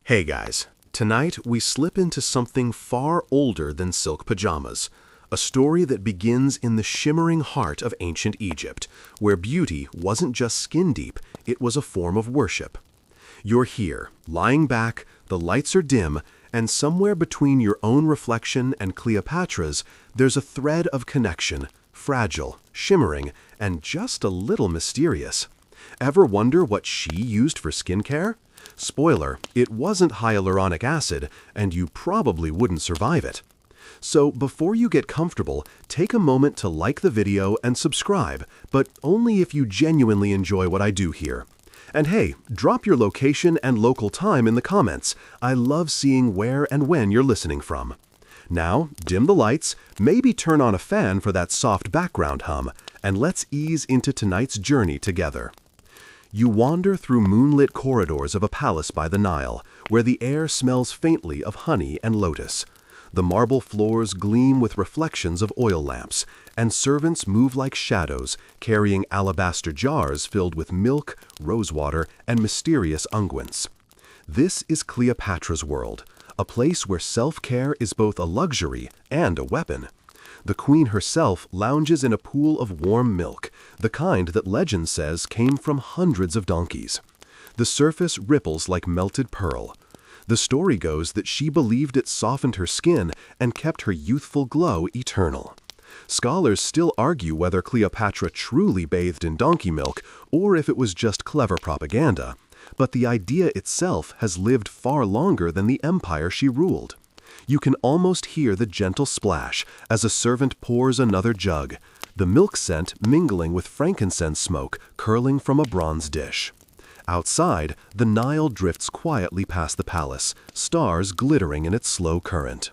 Hey guys, tonight we slip into something far older than silk pajamas, a story that begins in the shimmering heart of ancient Egypt, where beauty wasn't just skin deep, it was a form of worship. You're here, lying back, the lights are dim, and somewhere between your own reflection and Cleopatra's, there's a thread of connection, fragile, shimmering, and just a little mysterious. Ever wonder what she used for skincare? Spoiler, it wasn't hyaluronic acid, and you probably wouldn't survive it. So before you get comfortable, take a moment to like the video and subscribe, but only if you genuinely enjoy what I do here. And hey, drop your location and local time in the comments. I love seeing where and when you're listening from. Now, dim the lights, maybe turn on a fan for that soft background hum, and let's ease into tonight's journey together. You wander through moonlit corridors of a palace by the Nile, where the air smells faintly of honey and lotus. The marble floors gleam with reflections of oil lamps, and servants move like shadows, carrying alabaster jars filled with milk, rosewater, and mysterious unguents. This is Cleopatra's world, a place where self-care is both a luxury and a weapon. The queen herself lounges in a pool of warm milk, the kind that legend says came from hundreds of donkeys. The surface ripples like melted pearl. The story goes that she believed it softened her skin and kept her youthful glow eternal. Scholars still argue whether Cleopatra truly bathed in donkey milk or if it was just clever propaganda, but the idea itself has lived far longer than the empire she ruled. You can almost hear the gentle splash as a servant pours another jug, the milk scent mingling with frankincense smoke curling from a bronze dish. Outside, the Nile drifts quietly past the palace, stars glittering in its slow current.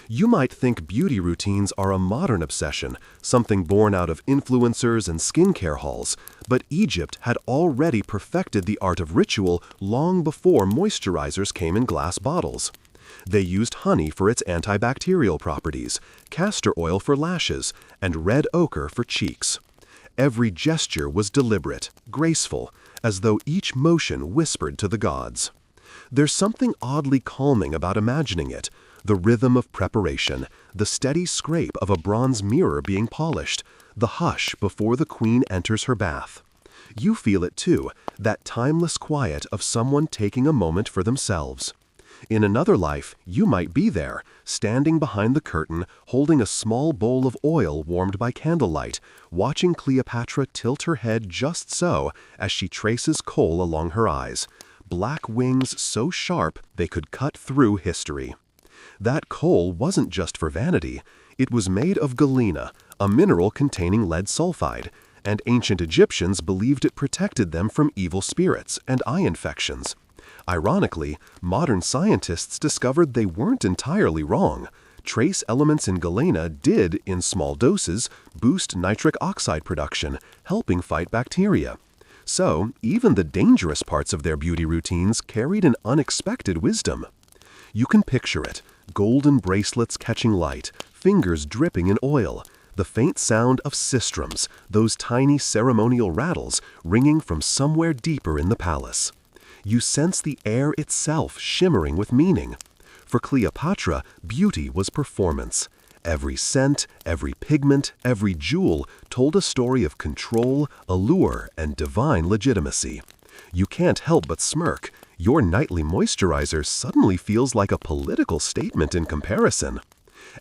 You might think beauty routines are a modern obsession, something born out of influencers and skincare hauls, but Egypt had already perfected the art of ritual long before moisturizers came in glass bottles. They used honey for its antibacterial properties, castor oil for lashes, and red ochre for cheeks. Every gesture was deliberate, graceful, as though each motion whispered to the gods. There's something oddly calming about imagining it, the rhythm of preparation, the steady scrape of a bronze mirror being polished, the hush before the queen enters her bath. You feel it too, that timeless quiet of someone taking a moment for themselves. In another life, you might be there, standing behind the curtain, holding a small bowl of oil warmed by candlelight, watching Cleopatra tilt her head just so as she traces kohl along her eyes, black wings so sharp they could cut through history. That kohl wasn't just for vanity. It was made of galena, a mineral containing lead sulfide, and ancient Egyptians believed it protected them from evil spirits and eye infections. Ironically, modern scientists discovered they weren't entirely wrong. Trace elements in galena did, in small doses, boost nitric oxide production, helping fight bacteria. So, even the dangerous parts of their beauty routines carried an unexpected wisdom. You can picture it, golden bracelets catching light, fingers dripping in oil, the faint sound of sistrums, those tiny ceremonial rattles, ringing from somewhere deeper in the palace. You sense the air itself shimmering with meaning. For Cleopatra, beauty was performance. Every scent, every pigment, every jewel told a story of control, allure, and divine legitimacy. You can't help but smirk. Your nightly moisturizer suddenly feels like a political statement in comparison.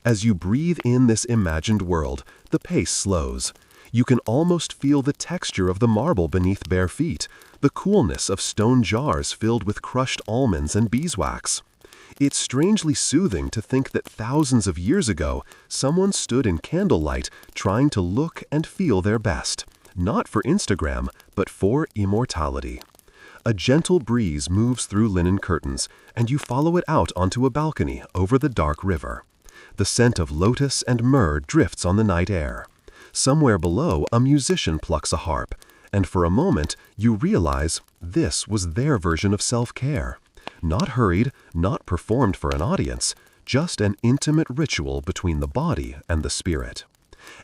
As you breathe in this imagined world, the pace slows. You can almost feel the texture of the marble beneath bare feet, the coolness of stone jars filled with crushed almonds and beeswax. It's strangely soothing to think that thousands of years ago, someone stood in candlelight trying to look and feel their best, not for Instagram, but for immortality. A gentle breeze moves through linen curtains, and you follow it out onto a balcony over the dark river. The scent of lotus and myrrh drifts on the night air. Somewhere below, a musician plucks a harp, and for a moment, you realize this was their version of self-care. Not hurried, not performed for an audience, just an intimate ritual between the body and the spirit.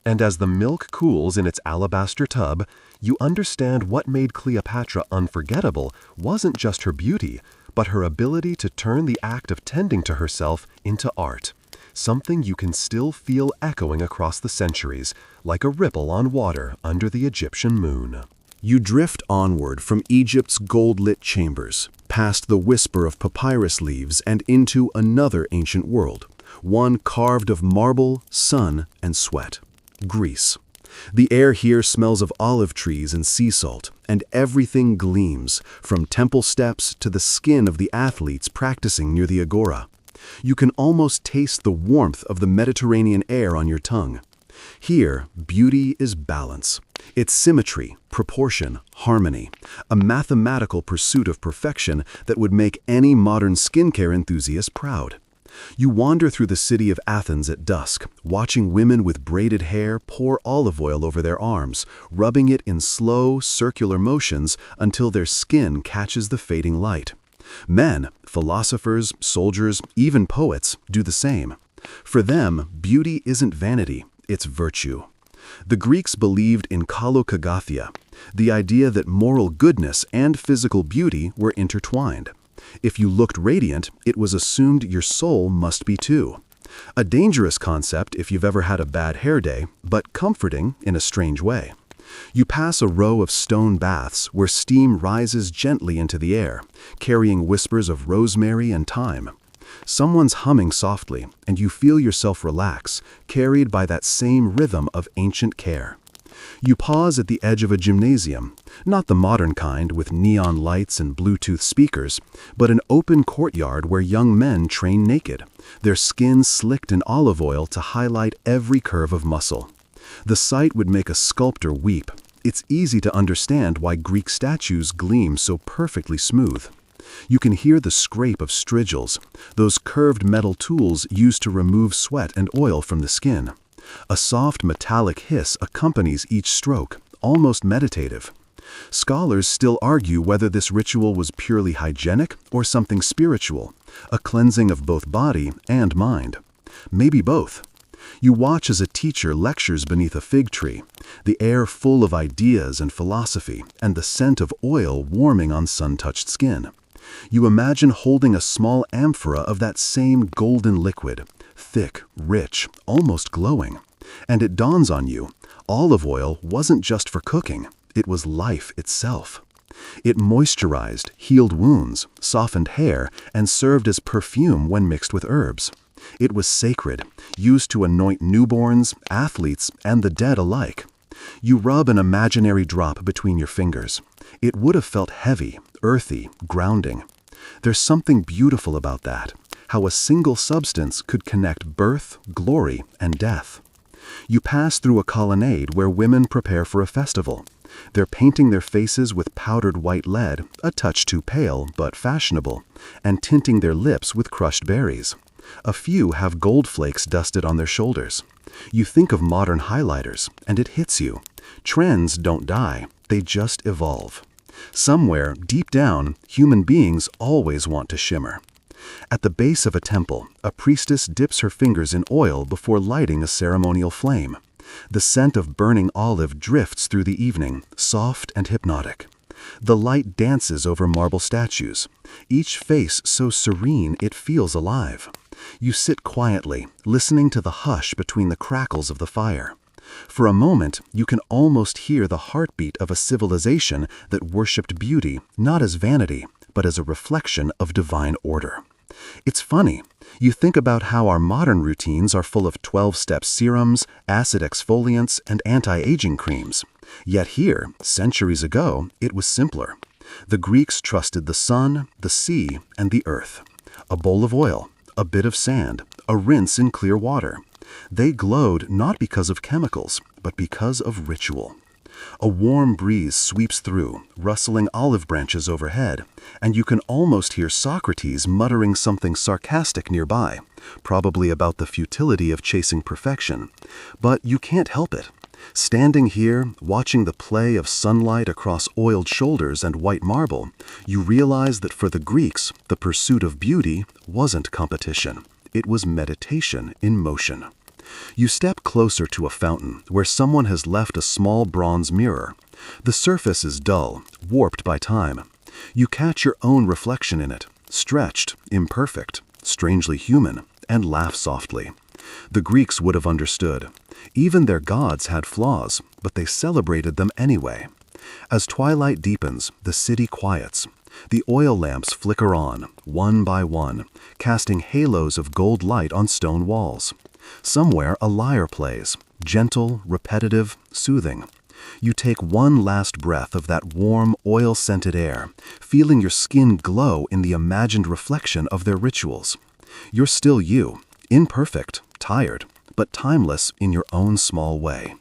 And as the milk cools in its alabaster tub, you understand what made Cleopatra unforgettable wasn't just her beauty, but her ability to turn the act of tending to herself into art, something you can still feel echoing across the centuries, like a ripple on water under the Egyptian moon. You drift onward from Egypt's gold-lit chambers, past the whisper of papyrus leaves and into another ancient world, one carved of marble, sun, and sweat. Greece. The air here smells of olive trees and sea salt, and everything gleams, from temple steps to the skin of the athletes practicing near the agora. You can almost taste the warmth of the Mediterranean air on your tongue. Here, beauty is balance. It's symmetry, proportion, harmony, a mathematical pursuit of perfection that would make any modern skincare enthusiast proud. You wander through the city of Athens at dusk, watching women with braided hair pour olive oil over their arms, rubbing it in slow, circular motions until their skin catches the fading light. Men, philosophers, soldiers, even poets, do the same. For them, beauty isn't vanity, it's virtue. The Greeks believed in kalokagathia, the idea that moral goodness and physical beauty were intertwined. If you looked radiant, it was assumed your soul must be too. A dangerous concept if you've ever had a bad hair day, but comforting in a strange way. You pass a row of stone baths where steam rises gently into the air, carrying whispers of rosemary and thyme. Someone's humming softly, and you feel yourself relax, carried by that same rhythm of ancient care. You pause at the edge of a gymnasium, not the modern kind with neon lights and Bluetooth speakers, but an open courtyard where young men train naked, their skin slicked in olive oil to highlight every curve of muscle. The sight would make a sculptor weep. It's easy to understand why Greek statues gleam so perfectly smooth. You can hear the scrape of strigils, those curved metal tools used to remove sweat and oil from the skin. A soft metallic hiss accompanies each stroke, almost meditative. Scholars still argue whether this ritual was purely hygienic or something spiritual, a cleansing of both body and mind. Maybe both. You watch as a teacher lectures beneath a fig tree, the air full of ideas and philosophy, and the scent of oil warming on sun-touched skin. You imagine holding a small amphora of that same golden liquid, thick, rich, almost glowing. And it dawns on you, olive oil wasn't just for cooking, it was life itself. It moisturized, healed wounds, softened hair, and served as perfume when mixed with herbs. It was sacred, used to anoint newborns, athletes, and the dead alike. You rub an imaginary drop between your fingers. It would have felt heavy, earthy, grounding. There's something beautiful about that, how a single substance could connect birth, glory, and death. You pass through a colonnade where women prepare for a festival. They're painting their faces with powdered white lead, a touch too pale but fashionable, and tinting their lips with crushed berries. A few have gold flakes dusted on their shoulders. You think of modern highlighters, and it hits you. Trends don't die, they just evolve. Somewhere, deep down, human beings always want to shimmer. At the base of a temple, a priestess dips her fingers in oil before lighting a ceremonial flame. The scent of burning olive drifts through the evening, soft and hypnotic. The light dances over marble statues, each face so serene it feels alive. You sit quietly, listening to the hush between the crackles of the fire. For a moment, you can almost hear the heartbeat of a civilization that worshipped beauty not as vanity, but as a reflection of divine order. It's funny. You think about how our modern routines are full of 12-step serums, acid exfoliants, and anti-aging creams. Yet here, centuries ago, it was simpler. The Greeks trusted the sun, the sea, and the earth. A bowl of oil, a bit of sand, a rinse in clear water. They glowed not because of chemicals, but because of ritual. A warm breeze sweeps through, rustling olive branches overhead, and you can almost hear Socrates muttering something sarcastic nearby, probably about the futility of chasing perfection. But you can't help it. Standing here, watching the play of sunlight across oiled shoulders and white marble, you realize that for the Greeks, the pursuit of beauty wasn't competition. It was meditation in motion. You step closer to a fountain where someone has left a small bronze mirror. The surface is dull, warped by time. You catch your own reflection in it, stretched, imperfect, strangely human, and laugh softly. The Greeks would have understood. Even their gods had flaws, but they celebrated them anyway. As twilight deepens, the city quiets. The oil lamps flicker on, one by one, casting halos of gold light on stone walls. Somewhere a lyre plays, gentle, repetitive, soothing. You take one last breath of that warm, oil-scented air, feeling your skin glow in the imagined reflection of their rituals. You're still you, imperfect, tired, but timeless in your own small way.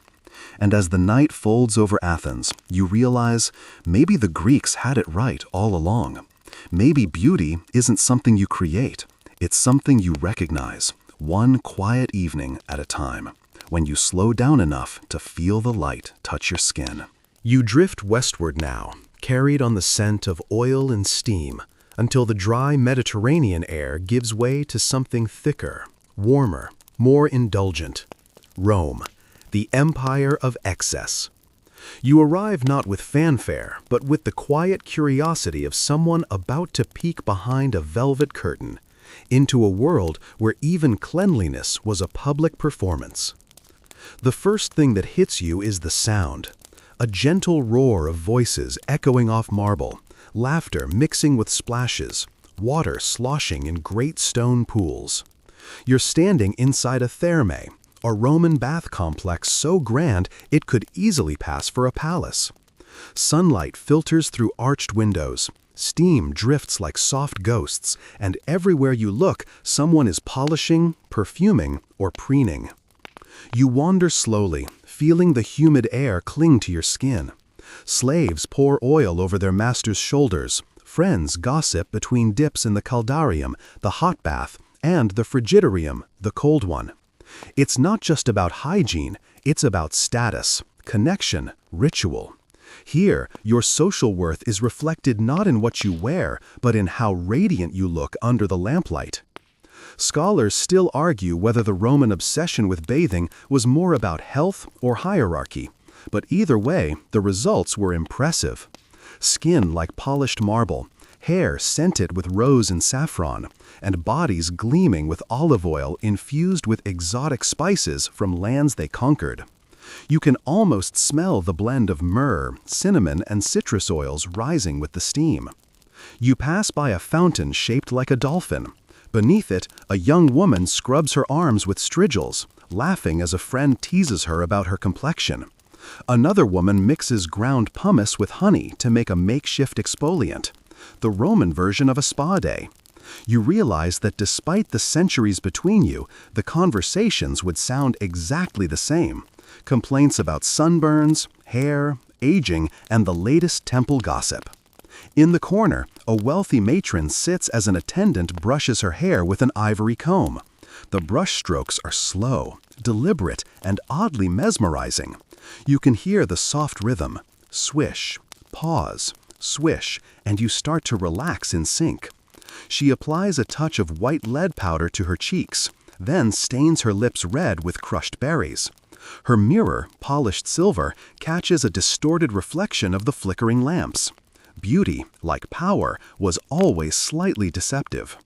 And as the night folds over Athens, you realize maybe the Greeks had it right all along. Maybe beauty isn't something you create, it's something you recognize, one quiet evening at a time, when you slow down enough to feel the light touch your skin. You drift westward now, carried on the scent of oil and steam, until the dry Mediterranean air gives way to something thicker, warmer, more indulgent. Rome, the empire of excess. You arrive not with fanfare, but with the quiet curiosity of someone about to peek behind a velvet curtain, into a world where even cleanliness was a public performance. The first thing that hits you is the sound, a gentle roar of voices echoing off marble, laughter mixing with splashes, water sloshing in great stone pools. You're standing inside a thermae, a Roman bath complex so grand it could easily pass for a palace. Sunlight filters through arched windows, steam drifts like soft ghosts, and everywhere you look, someone is polishing, perfuming, or preening. You wander slowly, feeling the humid air cling to your skin. Slaves pour oil over their masters' shoulders, friends gossip between dips in the caldarium, the hot bath, and the frigidarium, the cold one. It's not just about hygiene, it's about status, connection, ritual. Here, your social worth is reflected not in what you wear, but in how radiant you look under the lamplight. Scholars still argue whether the Roman obsession with bathing was more about health or hierarchy, but either way, the results were impressive. Skin like polished marble, hair scented with rose and saffron, and bodies gleaming with olive oil infused with exotic spices from lands they conquered. You can almost smell the blend of myrrh, cinnamon, and citrus oils rising with the steam. You pass by a fountain shaped like a dolphin. Beneath it, a young woman scrubs her arms with strigils, laughing as a friend teases her about her complexion. Another woman mixes ground pumice with honey to make a makeshift exfoliant, the Roman version of a spa day. You realize that despite the centuries between you, the conversations would sound exactly the same. Complaints about sunburns, hair, aging, and the latest temple gossip. In the corner, a wealthy matron sits as an attendant brushes her hair with an ivory comb. The brush strokes are slow, deliberate, and oddly mesmerizing. You can hear the soft rhythm, swish, pause, swish, and you start to relax in sync. She applies a touch of white lead powder to her cheeks, then stains her lips red with crushed berries. Her mirror, polished silver, catches a distorted reflection of the flickering lamps. Beauty, like power, was always slightly deceptive.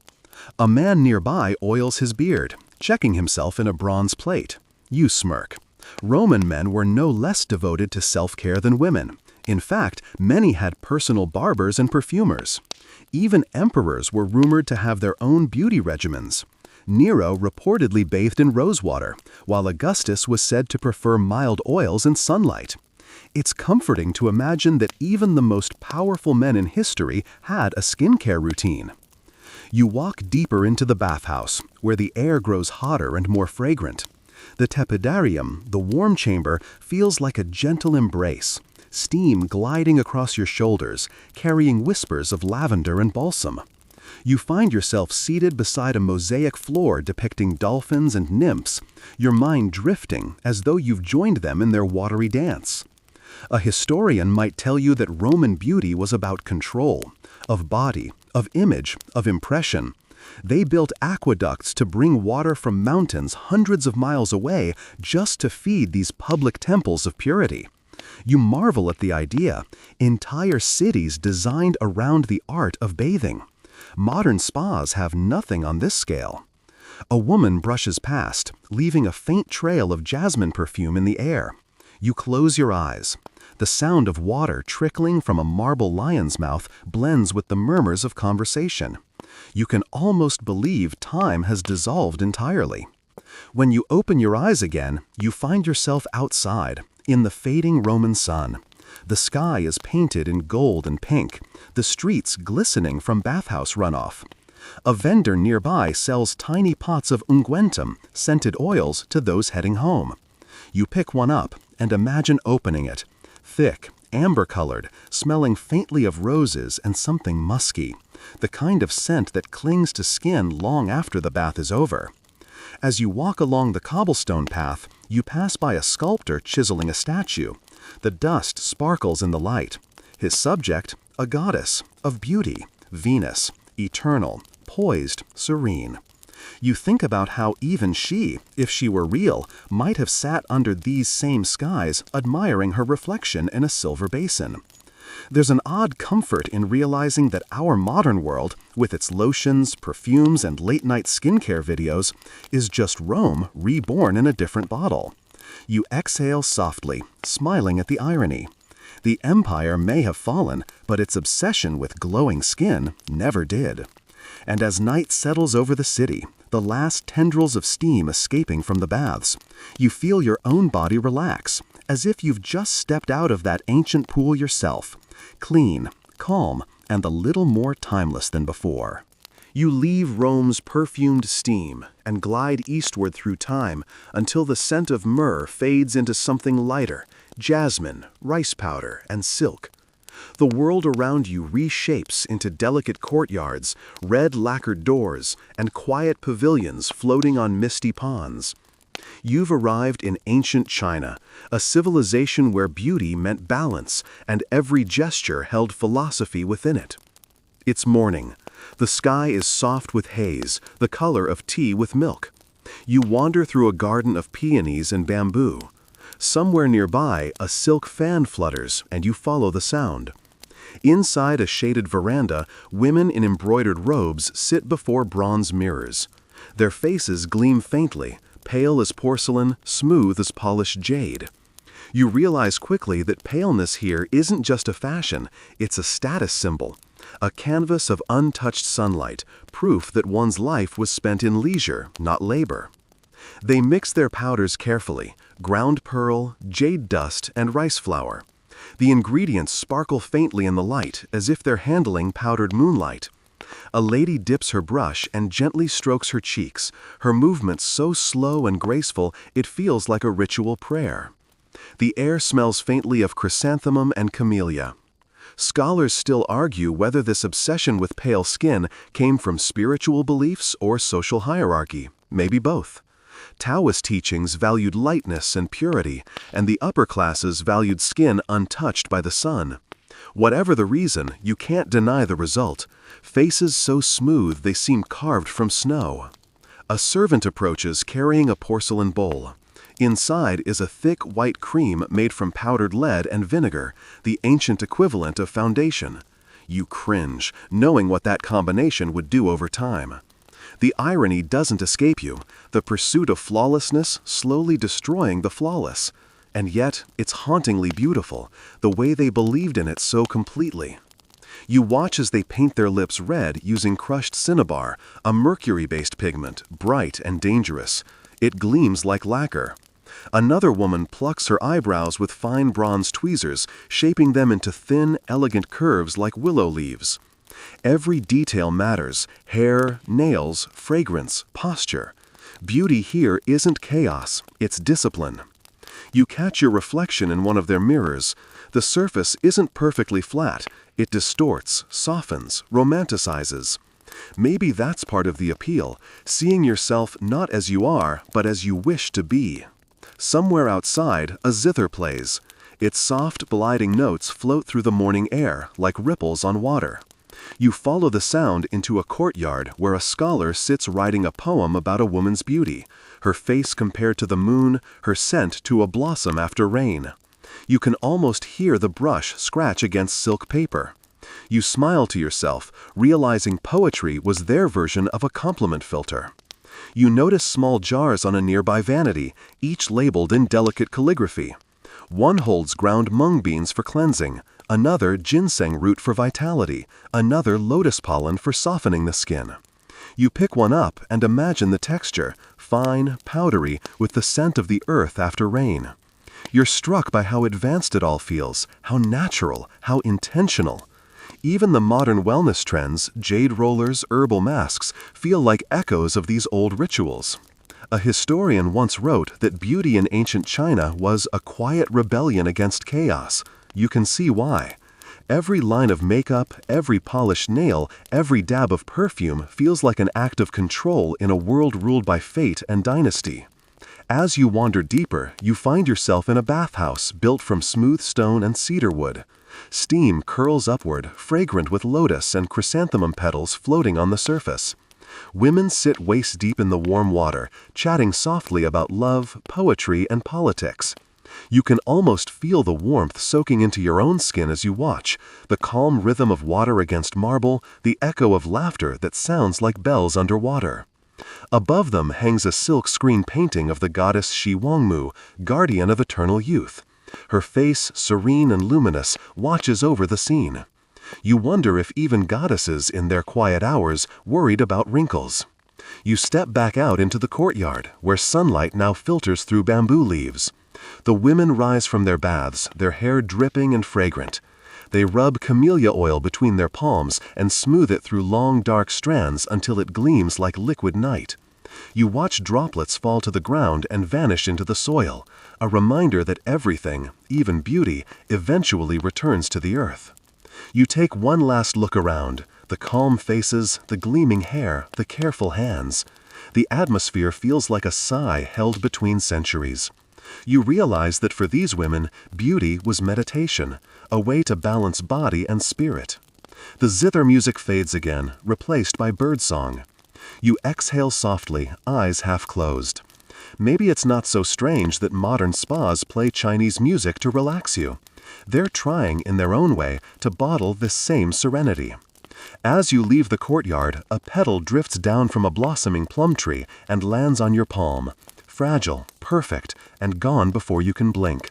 A man nearby oils his beard, checking himself in a bronze plate. You smirk. Roman men were no less devoted to self-care than women. In fact, many had personal barbers and perfumers. Even emperors were rumored to have their own beauty regimens. Nero reportedly bathed in rosewater, while Augustus was said to prefer mild oils and sunlight. It's comforting to imagine that even the most powerful men in history had a skincare routine. You walk deeper into the bathhouse, where the air grows hotter and more fragrant. The tepidarium, the warm chamber, feels like a gentle embrace, steam gliding across your shoulders, carrying whispers of lavender and balsam. You find yourself seated beside a mosaic floor depicting dolphins and nymphs, your mind drifting as though you've joined them in their watery dance. A historian might tell you that Roman beauty was about control, of body, of image, of impression. They built aqueducts to bring water from mountains hundreds of miles away just to feed these public temples of purity. You marvel at the idea, entire cities designed around the art of bathing. Modern spas have nothing on this scale. A woman brushes past, leaving a faint trail of jasmine perfume in the air. You close your eyes. The sound of water trickling from a marble lion's mouth blends with the murmurs of conversation. You can almost believe time has dissolved entirely. When you open your eyes again, you find yourself outside, in the fading Roman sun. The sky is painted in gold and pink, the streets glistening from bathhouse runoff. A vendor nearby sells tiny pots of unguentum, scented oils, to those heading home. You pick one up and imagine opening it. Thick, amber-colored, smelling faintly of roses and something musky, the kind of scent that clings to skin long after the bath is over. As you walk along the cobblestone path, you pass by a sculptor chiseling a statue. The dust sparkles in the light. His subject, a goddess of beauty, Venus, eternal, poised, serene. You think about how even she, if she were real, might have sat under these same skies, admiring her reflection in a silver basin. There's an odd comfort in realizing that our modern world, with its lotions, perfumes, and late-night skincare videos, is just Rome reborn in a different bottle. You exhale softly, smiling at the irony. The empire may have fallen, but its obsession with glowing skin never did. And as night settles over the city, the last tendrils of steam escaping from the baths, you feel your own body relax, as if you've just stepped out of that ancient pool yourself, clean, calm, and a little more timeless than before. You leave Rome's perfumed steam and glide eastward through time until the scent of myrrh fades into something lighter, jasmine, rice powder, and silk. The world around you reshapes into delicate courtyards, red lacquered doors, and quiet pavilions floating on misty ponds. You've arrived in ancient China, a civilization where beauty meant balance, and every gesture held philosophy within it. It's morning. The sky is soft with haze, the color of tea with milk. You wander through a garden of peonies and bamboo. Somewhere nearby, a silk fan flutters, and you follow the sound. Inside a shaded veranda, women in embroidered robes sit before bronze mirrors. Their faces gleam faintly, pale as porcelain, smooth as polished jade. You realize quickly that paleness here isn't just a fashion, it's a status symbol. A canvas of untouched sunlight, proof that one's life was spent in leisure, not labor. They mix their powders carefully, ground pearl, jade dust, and rice flour. The ingredients sparkle faintly in the light, as if they're handling powdered moonlight. A lady dips her brush and gently strokes her cheeks, her movements so slow and graceful it feels like a ritual prayer. The air smells faintly of chrysanthemum and camellia. Scholars still argue whether this obsession with pale skin came from spiritual beliefs or social hierarchy, maybe both. Taoist teachings valued lightness and purity, and the upper classes valued skin untouched by the sun. Whatever the reason, you can't deny the result. Faces so smooth they seem carved from snow. A servant approaches carrying a porcelain bowl. Inside is a thick white cream made from powdered lead and vinegar, the ancient equivalent of foundation. You cringe, knowing what that combination would do over time. The irony doesn't escape you, the pursuit of flawlessness slowly destroying the flawless. And yet, it's hauntingly beautiful, the way they believed in it so completely. You watch as they paint their lips red using crushed cinnabar, a mercury-based pigment, bright and dangerous. It gleams like lacquer. Another woman plucks her eyebrows with fine bronze tweezers, shaping them into thin, elegant curves like willow leaves. Every detail matters: hair, nails, fragrance, posture. Beauty here isn't chaos, it's discipline. You catch your reflection in one of their mirrors. The surface isn't perfectly flat. It distorts, softens, romanticizes. Maybe that's part of the appeal, seeing yourself not as you are, but as you wish to be. Somewhere outside, a zither plays. Its soft, gliding notes float through the morning air like ripples on water. You follow the sound into a courtyard where a scholar sits writing a poem about a woman's beauty, her face compared to the moon, her scent to a blossom after rain. You can almost hear the brush scratch against silk paper. You smile to yourself, realizing poetry was their version of a compliment filter. You notice small jars on a nearby vanity, each labeled in delicate calligraphy. One holds ground mung beans for cleansing, another ginseng root for vitality, another lotus pollen for softening the skin. You pick one up and imagine the texture, fine, powdery, with the scent of the earth after rain. You're struck by how advanced it all feels, how natural, how intentional. Even the modern wellness trends, jade rollers, herbal masks, feel like echoes of these old rituals. A historian once wrote that beauty in ancient China was a quiet rebellion against chaos. You can see why. Every line of makeup, every polished nail, every dab of perfume feels like an act of control in a world ruled by fate and dynasty. As you wander deeper, you find yourself in a bathhouse built from smooth stone and cedar wood. Steam curls upward, fragrant with lotus and chrysanthemum petals floating on the surface. Women sit waist-deep in the warm water, chatting softly about love, poetry, and politics. You can almost feel the warmth soaking into your own skin as you watch, the calm rhythm of water against marble, the echo of laughter that sounds like bells underwater. Above them hangs a silk screen painting of the goddess Shi Wangmu, guardian of eternal youth. Her face, serene and luminous, watches over the scene. You wonder if even goddesses in their quiet hours worried about wrinkles. You step back out into the courtyard, where sunlight now filters through bamboo leaves. The women rise from their baths, their hair dripping and fragrant. They rub camellia oil between their palms and smooth it through long dark strands until it gleams like liquid night. You watch droplets fall to the ground and vanish into the soil, a reminder that everything, even beauty, eventually returns to the earth. You take one last look around, the calm faces, the gleaming hair, the careful hands. The atmosphere feels like a sigh held between centuries. You realize that for these women, beauty was meditation, a way to balance body and spirit. The zither music fades again, replaced by birdsong. You exhale softly, eyes half closed. Maybe it's not so strange that modern spas play Chinese music to relax you. They're trying, in their own way, to bottle this same serenity. As you leave the courtyard, a petal drifts down from a blossoming plum tree and lands on your palm. Fragile, perfect, and gone before you can blink.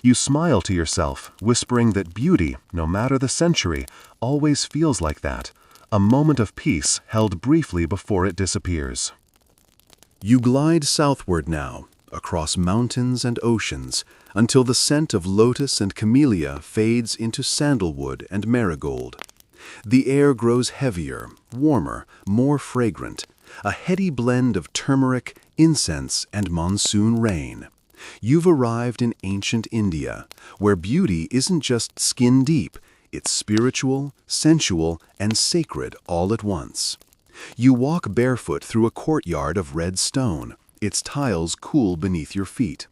You smile to yourself, whispering that beauty, no matter the century, always feels like that, a moment of peace held briefly before it disappears. You glide southward now, across mountains and oceans, until the scent of lotus and camellia fades into sandalwood and marigold. The air grows heavier, warmer, more fragrant, a heady blend of turmeric, incense, and monsoon rain. You've arrived in ancient India, where beauty isn't just skin deep, it's spiritual, sensual, and sacred all at once. You walk barefoot through a courtyard of red stone, its tiles cool beneath your feet.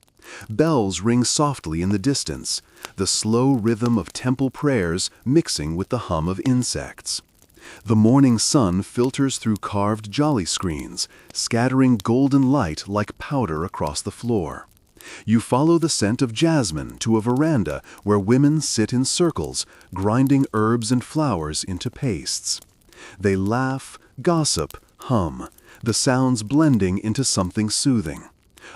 Bells ring softly in the distance, the slow rhythm of temple prayers mixing with the hum of insects. The morning sun filters through carved jolly screens, scattering golden light like powder across the floor. You follow the scent of jasmine to a veranda where women sit in circles, grinding herbs and flowers into pastes. They laugh, gossip, hum, the sounds blending into something soothing.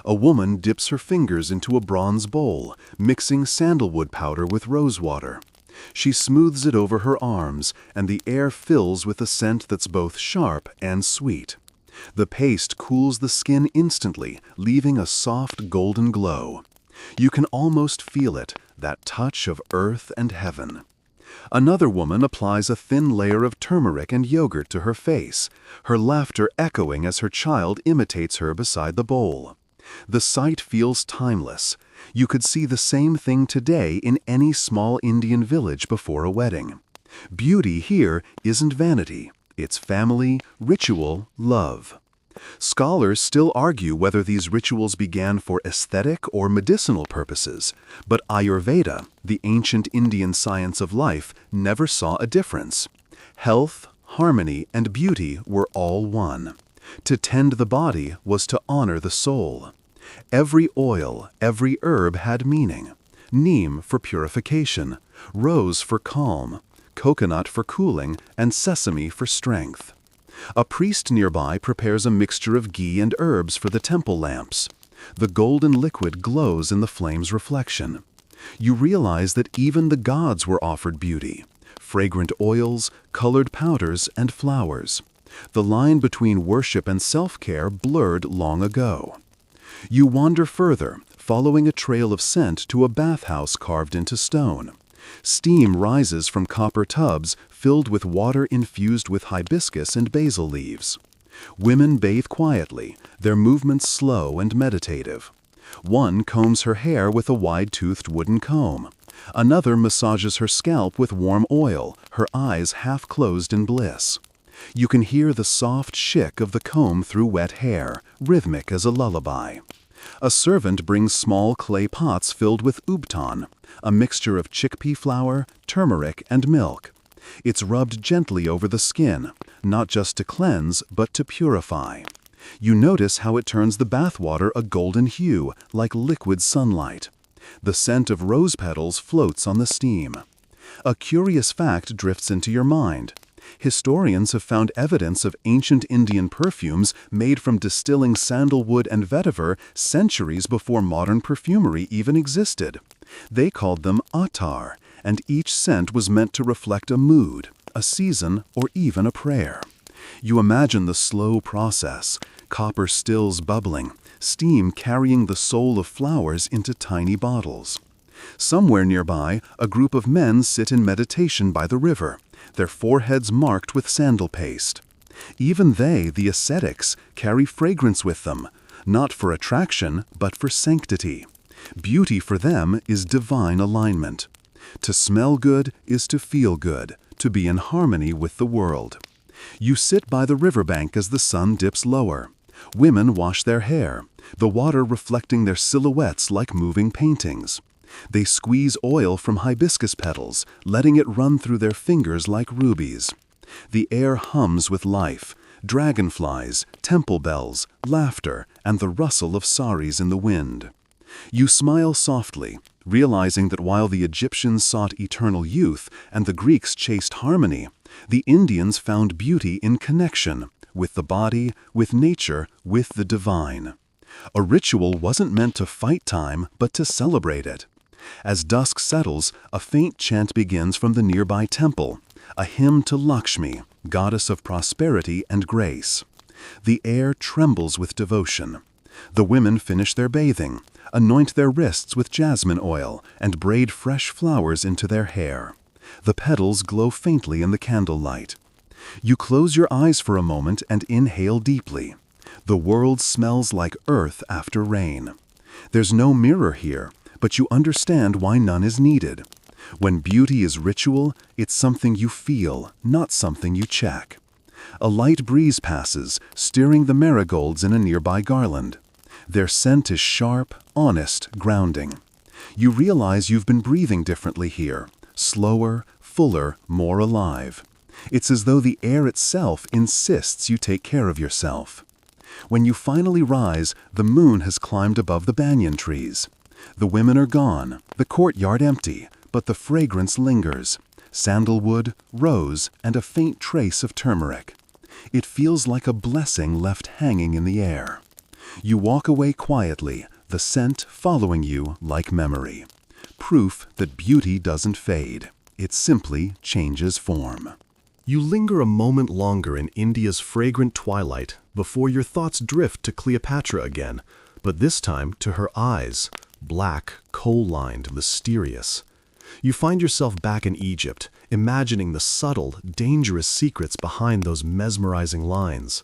A woman dips her fingers into a bronze bowl, mixing sandalwood powder with rosewater. She smooths it over her arms, and the air fills with a scent that's both sharp and sweet. The paste cools the skin instantly, leaving a soft golden glow. You can almost feel it, that touch of earth and heaven. Another woman applies a thin layer of turmeric and yogurt to her face, her laughter echoing as her child imitates her beside the bowl. The sight feels timeless. You could see the same thing today in any small Indian village before a wedding. Beauty here isn't vanity. It's family, ritual, love. Scholars still argue whether these rituals began for aesthetic or medicinal purposes, but Ayurveda, the ancient Indian science of life, never saw a difference. Health, harmony, and beauty were all one. To tend the body was to honor the soul. Every oil, every herb had meaning. Neem for purification, rose for calm, coconut for cooling, and sesame for strength. A priest nearby prepares a mixture of ghee and herbs for the temple lamps. The golden liquid glows in the flame's reflection. You realize that even the gods were offered beauty: fragrant oils, colored powders, and flowers. The line between worship and self-care blurred long ago. You wander further, following a trail of scent to a bathhouse carved into stone. Steam rises from copper tubs filled with water infused with hibiscus and basil leaves. Women bathe quietly, their movements slow and meditative. One combs her hair with a wide-toothed wooden comb. Another massages her scalp with warm oil, her eyes half closed in bliss. You can hear the soft shick of the comb through wet hair, rhythmic as a lullaby. A servant brings small clay pots filled with ubtan, a mixture of chickpea flour, turmeric, and milk. It's rubbed gently over the skin, not just to cleanse, but to purify. You notice how it turns the bathwater a golden hue, like liquid sunlight. The scent of rose petals floats on the steam. A curious fact drifts into your mind. Historians have found evidence of ancient Indian perfumes made from distilling sandalwood and vetiver centuries before modern perfumery even existed. They called them attar, and each scent was meant to reflect a mood, a season, or even a prayer. You imagine the slow process: copper stills bubbling, steam carrying the soul of flowers into tiny bottles. Somewhere nearby, a group of men sit in meditation by the river, their foreheads marked with sandal paste. Even they, the ascetics, carry fragrance with them, not for attraction, but for sanctity. Beauty for them is divine alignment. To smell good is to feel good, to be in harmony with the world. You sit by the riverbank as the sun dips lower. Women wash their hair, the water reflecting their silhouettes like moving paintings. They squeeze oil from hibiscus petals, letting it run through their fingers like rubies. The air hums with life: dragonflies, temple bells, laughter, and the rustle of saris in the wind. You smile softly, realizing that while the Egyptians sought eternal youth and the Greeks chased harmony, the Indians found beauty in connection with the body, with nature, with the divine. A ritual wasn't meant to fight time, but to celebrate it. As dusk settles, a faint chant begins from the nearby temple, a hymn to Lakshmi, goddess of prosperity and grace. The air trembles with devotion. The women finish their bathing, anoint their wrists with jasmine oil, and braid fresh flowers into their hair. The petals glow faintly in the candlelight. You close your eyes for a moment and inhale deeply. The world smells like earth after rain. There's no mirror here, but you understand why none is needed. When beauty is ritual, it's something you feel, not something you check. A light breeze passes, stirring the marigolds in a nearby garland. Their scent is sharp, honest, grounding. You realize you've been breathing differently here, slower, fuller, more alive. It's as though the air itself insists you take care of yourself. When you finally rise, the moon has climbed above the banyan trees. The women are gone, the courtyard empty, but the fragrance lingers: sandalwood, rose, and a faint trace of turmeric. It feels like a blessing left hanging in the air. You walk away quietly, the scent following you like memory. Proof that beauty doesn't fade. It simply changes form. You linger a moment longer in India's fragrant twilight before your thoughts drift to Cleopatra again, but this time to her eyes, black, coal-lined, mysterious. You find yourself back in Egypt, imagining the subtle, dangerous secrets behind those mesmerizing lines.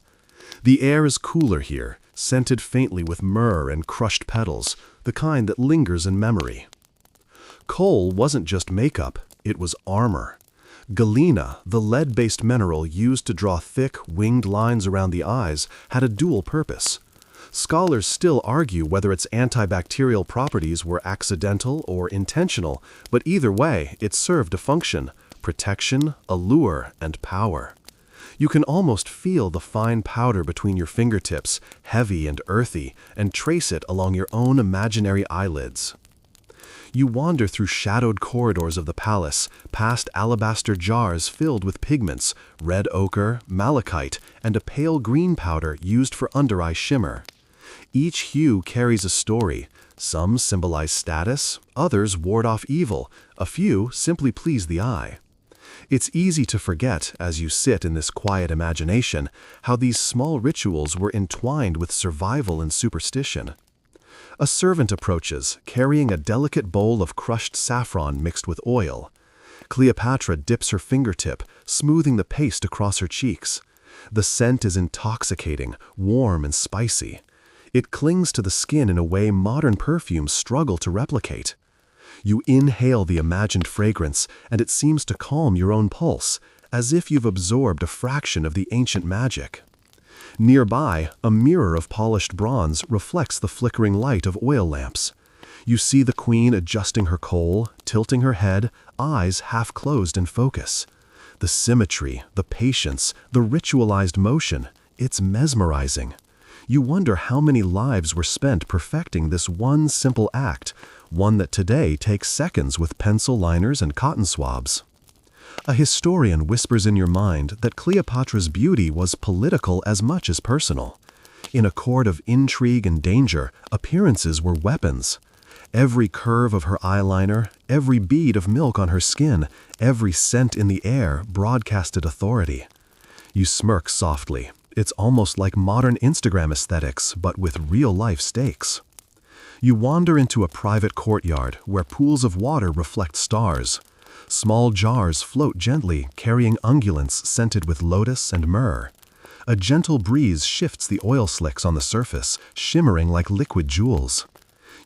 The air is cooler here, scented faintly with myrrh and crushed petals, the kind that lingers in memory. Kohl wasn't just makeup, it was armor. Galena, the lead-based mineral used to draw thick, winged lines around the eyes, had a dual purpose. Scholars still argue whether its antibacterial properties were accidental or intentional, but either way, it served a function: protection, allure, and power. You can almost feel the fine powder between your fingertips, heavy and earthy, and trace it along your own imaginary eyelids. You wander through shadowed corridors of the palace, past alabaster jars filled with pigments, red ochre, malachite, and a pale green powder used for under-eye shimmer. Each hue carries a story. Some symbolize status, others ward off evil, a few simply please the eye. It's easy to forget, as you sit in this quiet imagination, how these small rituals were entwined with survival and superstition. A servant approaches, carrying a delicate bowl of crushed saffron mixed with oil. Cleopatra dips her fingertip, smoothing the paste across her cheeks. The scent is intoxicating, warm and spicy. It clings to the skin in a way modern perfumes struggle to replicate. You inhale the imagined fragrance, and it seems to calm your own pulse, as if you've absorbed a fraction of the ancient magic. Nearby, a mirror of polished bronze reflects the flickering light of oil lamps. You see the queen adjusting her Kohl, tilting her head, eyes half closed in focus. The symmetry, the patience, the ritualized motion, it's mesmerizing. You wonder how many lives were spent perfecting this one simple act, one that today takes seconds with pencil liners and cotton swabs. A historian whispers in your mind that Cleopatra's beauty was political as much as personal. In a court of intrigue and danger, appearances were weapons. Every curve of her eyeliner, every bead of milk on her skin, every scent in the air broadcasted authority. You smirk softly. It's almost like modern Instagram aesthetics, but with real-life stakes. You wander into a private courtyard where pools of water reflect stars. Small jars float gently, carrying ungulates scented with lotus and myrrh. A gentle breeze shifts the oil slicks on the surface, shimmering like liquid jewels.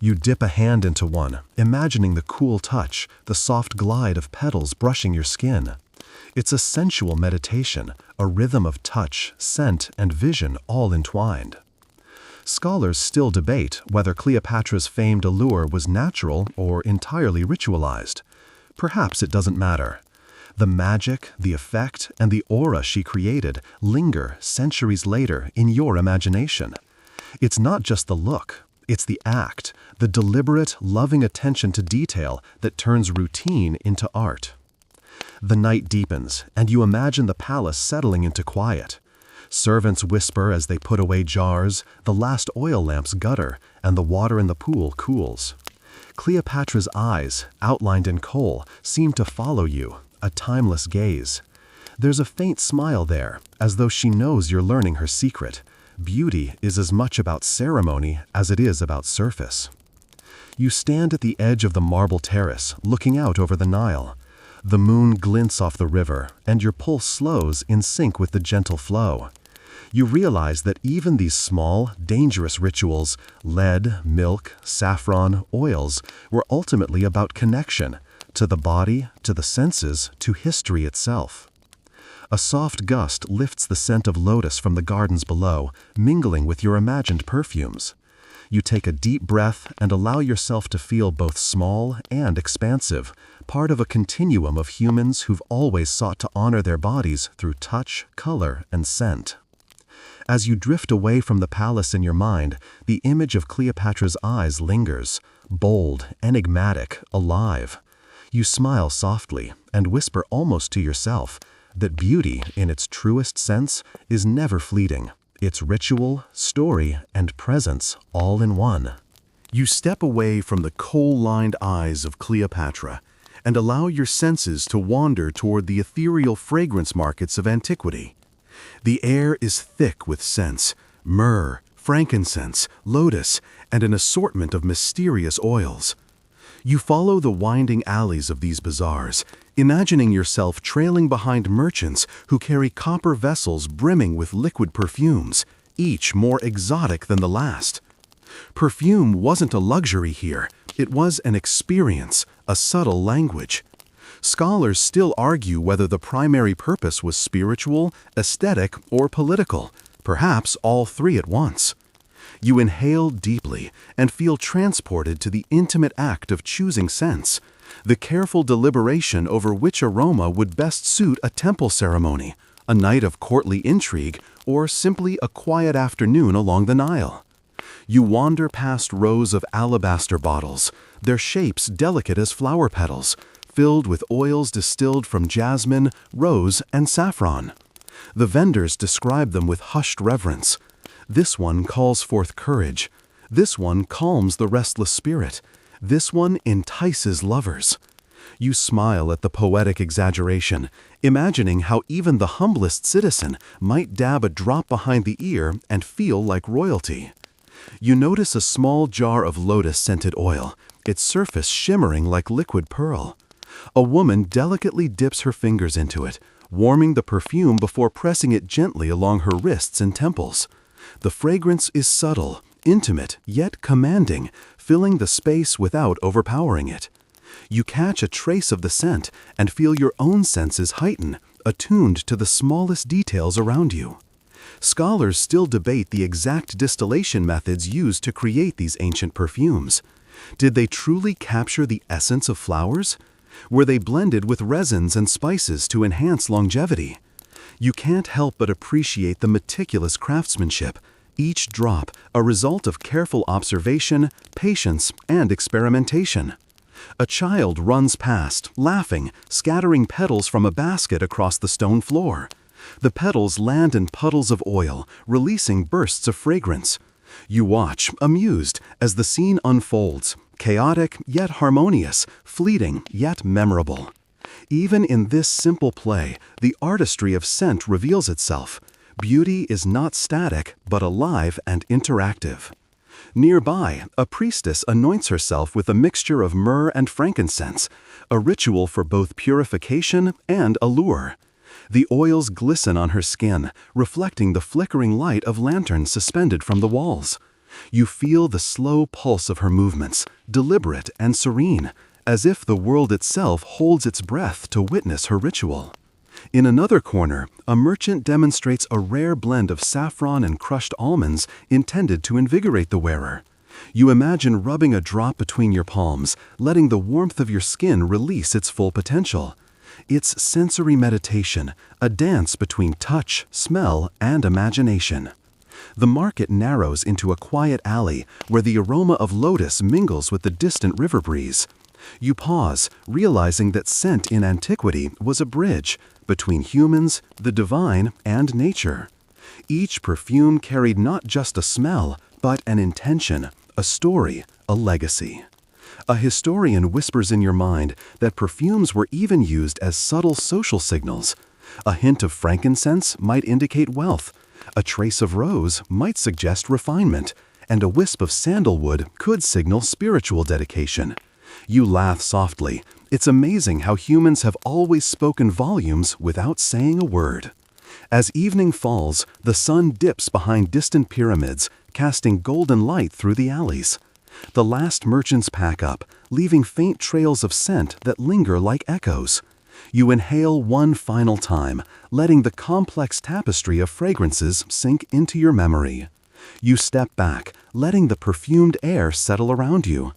You dip a hand into one, imagining the cool touch, the soft glide of petals brushing your skin. It's a sensual meditation, a rhythm of touch, scent, and vision all entwined. Scholars still debate whether Cleopatra's famed allure was natural or entirely ritualized. Perhaps it doesn't matter. The magic, the effect, and the aura she created linger centuries later in your imagination. It's not just the look, it's the act, the deliberate, loving attention to detail that turns routine into art. The night deepens, and you imagine the palace settling into quiet. Servants whisper as they put away jars, the last oil lamps gutter, and the water in the pool cools. Cleopatra's eyes, outlined in Kohl, seem to follow you, a timeless gaze. There's a faint smile there, as though she knows you're learning her secret. Beauty is as much about ceremony as it is about surface. You stand at the edge of the marble terrace, looking out over the Nile. The moon glints off the river, and your pulse slows in sync with the gentle flow. You realize that even these small, dangerous rituals, lead, milk, saffron, oils, were ultimately about connection, to the body, to the senses, to history itself. A soft gust lifts the scent of lotus from the gardens below, mingling with your imagined perfumes. You take a deep breath and allow yourself to feel both small and expansive, part of a continuum of humans who've always sought to honor their bodies through touch, color, and scent. As you drift away from the palace in your mind, the image of Cleopatra's eyes lingers, bold, enigmatic, alive. You smile softly and whisper almost to yourself that beauty, in its truest sense, is never fleeting. It's ritual, story, and presence all in one. You step away from the coal-lined eyes of Cleopatra and allow your senses to wander toward the ethereal fragrance markets of antiquity. The air is thick with scents, myrrh, frankincense, lotus, and an assortment of mysterious oils. You follow the winding alleys of these bazaars, imagining yourself trailing behind merchants who carry copper vessels brimming with liquid perfumes, each more exotic than the last. Perfume wasn't a luxury here, it was an experience, a subtle language. Scholars still argue whether the primary purpose was spiritual, aesthetic, or political, perhaps all three at once. You inhale deeply and feel transported to the intimate act of choosing scents, the careful deliberation over which aroma would best suit a temple ceremony, a night of courtly intrigue, or simply a quiet afternoon along the Nile. You wander past rows of alabaster bottles, their shapes delicate as flower petals, filled with oils distilled from jasmine, rose, and saffron. The vendors describe them with hushed reverence. This one calls forth courage. This one calms the restless spirit. This one entices lovers. You smile at the poetic exaggeration, imagining how even the humblest citizen might dab a drop behind the ear and feel like royalty. You notice a small jar of lotus-scented oil, its surface shimmering like liquid pearl. A woman delicately dips her fingers into it, warming the perfume before pressing it gently along her wrists and temples. The fragrance is subtle, intimate, yet commanding, filling the space without overpowering it. You catch a trace of the scent and feel your own senses heighten, attuned to the smallest details around you. Scholars still debate the exact distillation methods used to create these ancient perfumes. Did they truly capture the essence of flowers? Were they blended with resins and spices to enhance longevity? You can't help but appreciate the meticulous craftsmanship, each drop a result of careful observation, patience, and experimentation. A child runs past, laughing, scattering petals from a basket across the stone floor. The petals land in puddles of oil, releasing bursts of fragrance. You watch, amused, as the scene unfolds, chaotic yet harmonious, fleeting yet memorable. Even in this simple play, the artistry of scent reveals itself. Beauty is not static, but alive and interactive. Nearby, a priestess anoints herself with a mixture of myrrh and frankincense, a ritual for both purification and allure. The oils glisten on her skin, reflecting the flickering light of lanterns suspended from the walls. You feel the slow pulse of her movements, deliberate and serene, as if the world itself holds its breath to witness her ritual. In another corner, a merchant demonstrates a rare blend of saffron and crushed almonds intended to invigorate the wearer. You imagine rubbing a drop between your palms, letting the warmth of your skin release its full potential. It's sensory meditation, a dance between touch, smell, and imagination. The market narrows into a quiet alley where the aroma of lotus mingles with the distant river breeze. You pause, realizing that scent in antiquity was a bridge between humans, the divine, and nature. Each perfume carried not just a smell, but an intention, a story, a legacy. A historian whispers in your mind that perfumes were even used as subtle social signals. A hint of frankincense might indicate wealth, a trace of rose might suggest refinement, and a wisp of sandalwood could signal spiritual dedication. You laugh softly. It's amazing how humans have always spoken volumes without saying a word. As evening falls, the sun dips behind distant pyramids, casting golden light through the alleys. The last merchants pack up, leaving faint trails of scent that linger like echoes. You inhale one final time, letting the complex tapestry of fragrances sink into your memory. You step back, letting the perfumed air settle around you.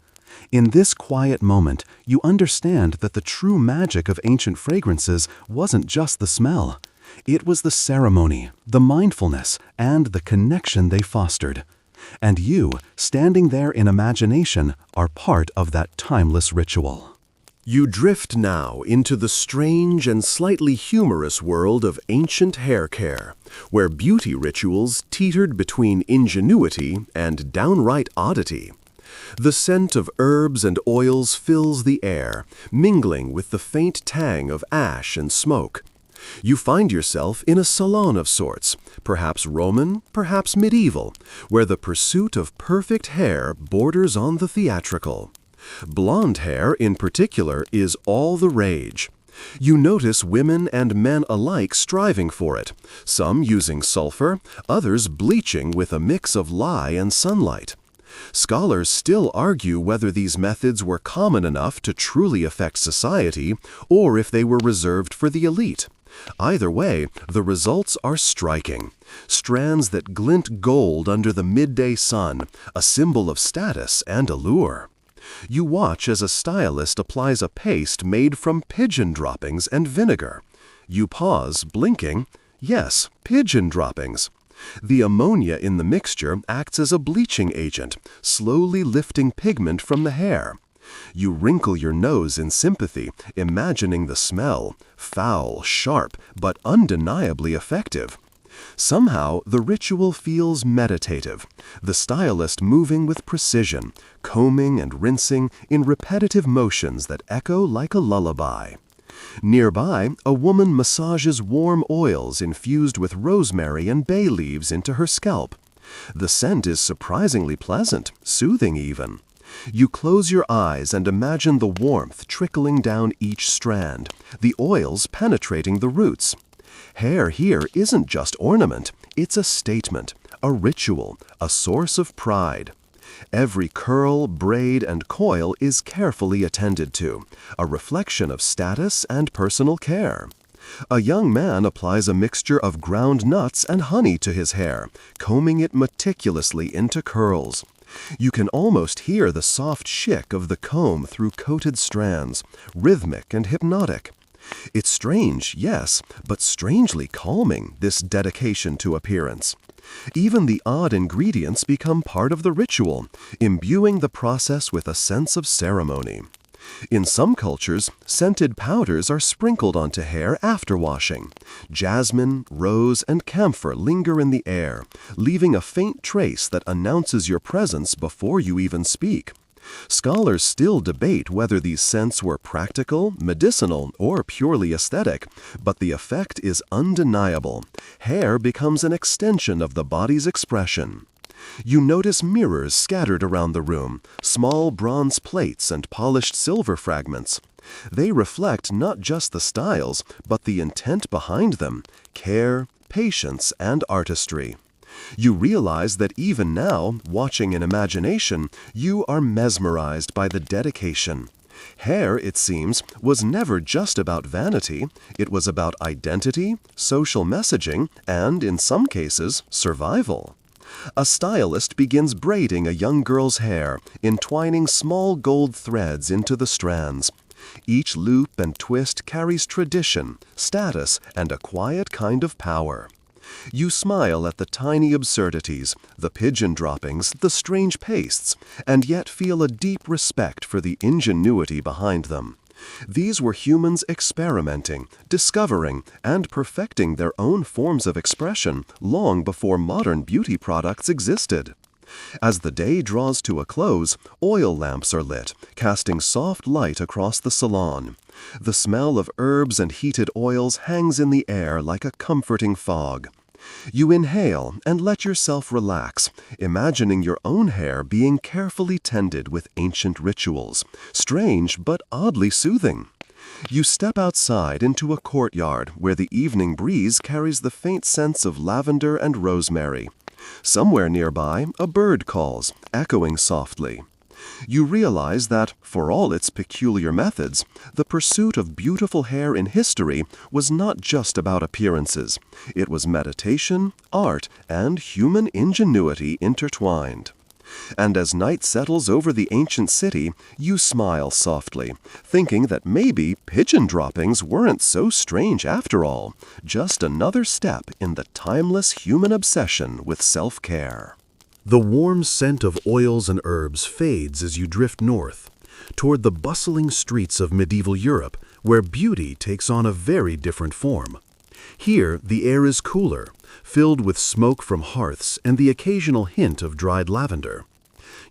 In this quiet moment, you understand that the true magic of ancient fragrances wasn't just the smell. It was the ceremony, the mindfulness, and the connection they fostered. And you, standing there in imagination, are part of that timeless ritual. You drift now into the strange and slightly humorous world of ancient hair care, where beauty rituals teetered between ingenuity and downright oddity. The scent of herbs and oils fills the air, mingling with the faint tang of ash and smoke. You find yourself in a salon of sorts, perhaps Roman, perhaps medieval, where the pursuit of perfect hair borders on the theatrical. Blonde hair, in particular, is all the rage. You notice women and men alike striving for it, some using sulfur, others bleaching with a mix of lye and sunlight. Scholars still argue whether these methods were common enough to truly affect society, or if they were reserved for the elite. Either way, the results are striking. Strands that glint gold under the midday sun, a symbol of status and allure. You watch as a stylist applies a paste made from pigeon droppings and vinegar. You pause, blinking. Yes, pigeon droppings. The ammonia in the mixture acts as a bleaching agent, slowly lifting pigment from the hair. You wrinkle your nose in sympathy, imagining the smell, foul, sharp, but undeniably effective. Somehow, the ritual feels meditative, the stylist moving with precision, combing and rinsing in repetitive motions that echo like a lullaby. Nearby, a woman massages warm oils infused with rosemary and bay leaves into her scalp. The scent is surprisingly pleasant, soothing even. You close your eyes and imagine the warmth trickling down each strand, the oils penetrating the roots. Hair here isn't just ornament, it's a statement, a ritual, a source of pride. Every curl, braid, and coil is carefully attended to, a reflection of status and personal care. A young man applies a mixture of ground nuts and honey to his hair, combing it meticulously into curls. You can almost hear the soft shick of the comb through coated strands, rhythmic and hypnotic. It's strange, yes, but strangely calming, this dedication to appearance. Even the odd ingredients become part of the ritual, imbuing the process with a sense of ceremony. In some cultures, scented powders are sprinkled onto hair after washing. Jasmine, rose, and camphor linger in the air, leaving a faint trace that announces your presence before you even speak. Scholars still debate whether these scents were practical, medicinal, or purely aesthetic, but the effect is undeniable. Hair becomes an extension of the body's expression. You notice mirrors scattered around the room, small bronze plates and polished silver fragments. They reflect not just the styles, but the intent behind them, care, patience, and artistry. You realize that even now, watching in imagination, you are mesmerized by the dedication. Hair, it seems, was never just about vanity. It was about identity, social messaging, and, in some cases, survival. A stylist begins braiding a young girl's hair, entwining small gold threads into the strands. Each loop and twist carries tradition, status, and a quiet kind of power. You smile at the tiny absurdities, the pigeon droppings, the strange pastes, and yet feel a deep respect for the ingenuity behind them. These were humans experimenting, discovering, and perfecting their own forms of expression long before modern beauty products existed. As the day draws to a close, oil lamps are lit, casting soft light across the salon. The smell of herbs and heated oils hangs in the air like a comforting fog. You inhale and let yourself relax, imagining your own hair being carefully tended with ancient rituals, strange but oddly soothing. You step outside into a courtyard where the evening breeze carries the faint scents of lavender and rosemary. Somewhere nearby, a bird calls, echoing softly. You realize that, for all its peculiar methods, the pursuit of beautiful hair in history was not just about appearances. It was meditation, art, and human ingenuity intertwined. And as night settles over the ancient city, you smile softly, thinking that maybe pigeon droppings weren't so strange after all, just another step in the timeless human obsession with self-care. The warm scent of oils and herbs fades as you drift north, toward the bustling streets of medieval Europe, where beauty takes on a very different form. Here, the air is cooler, filled with smoke from hearths and the occasional hint of dried lavender.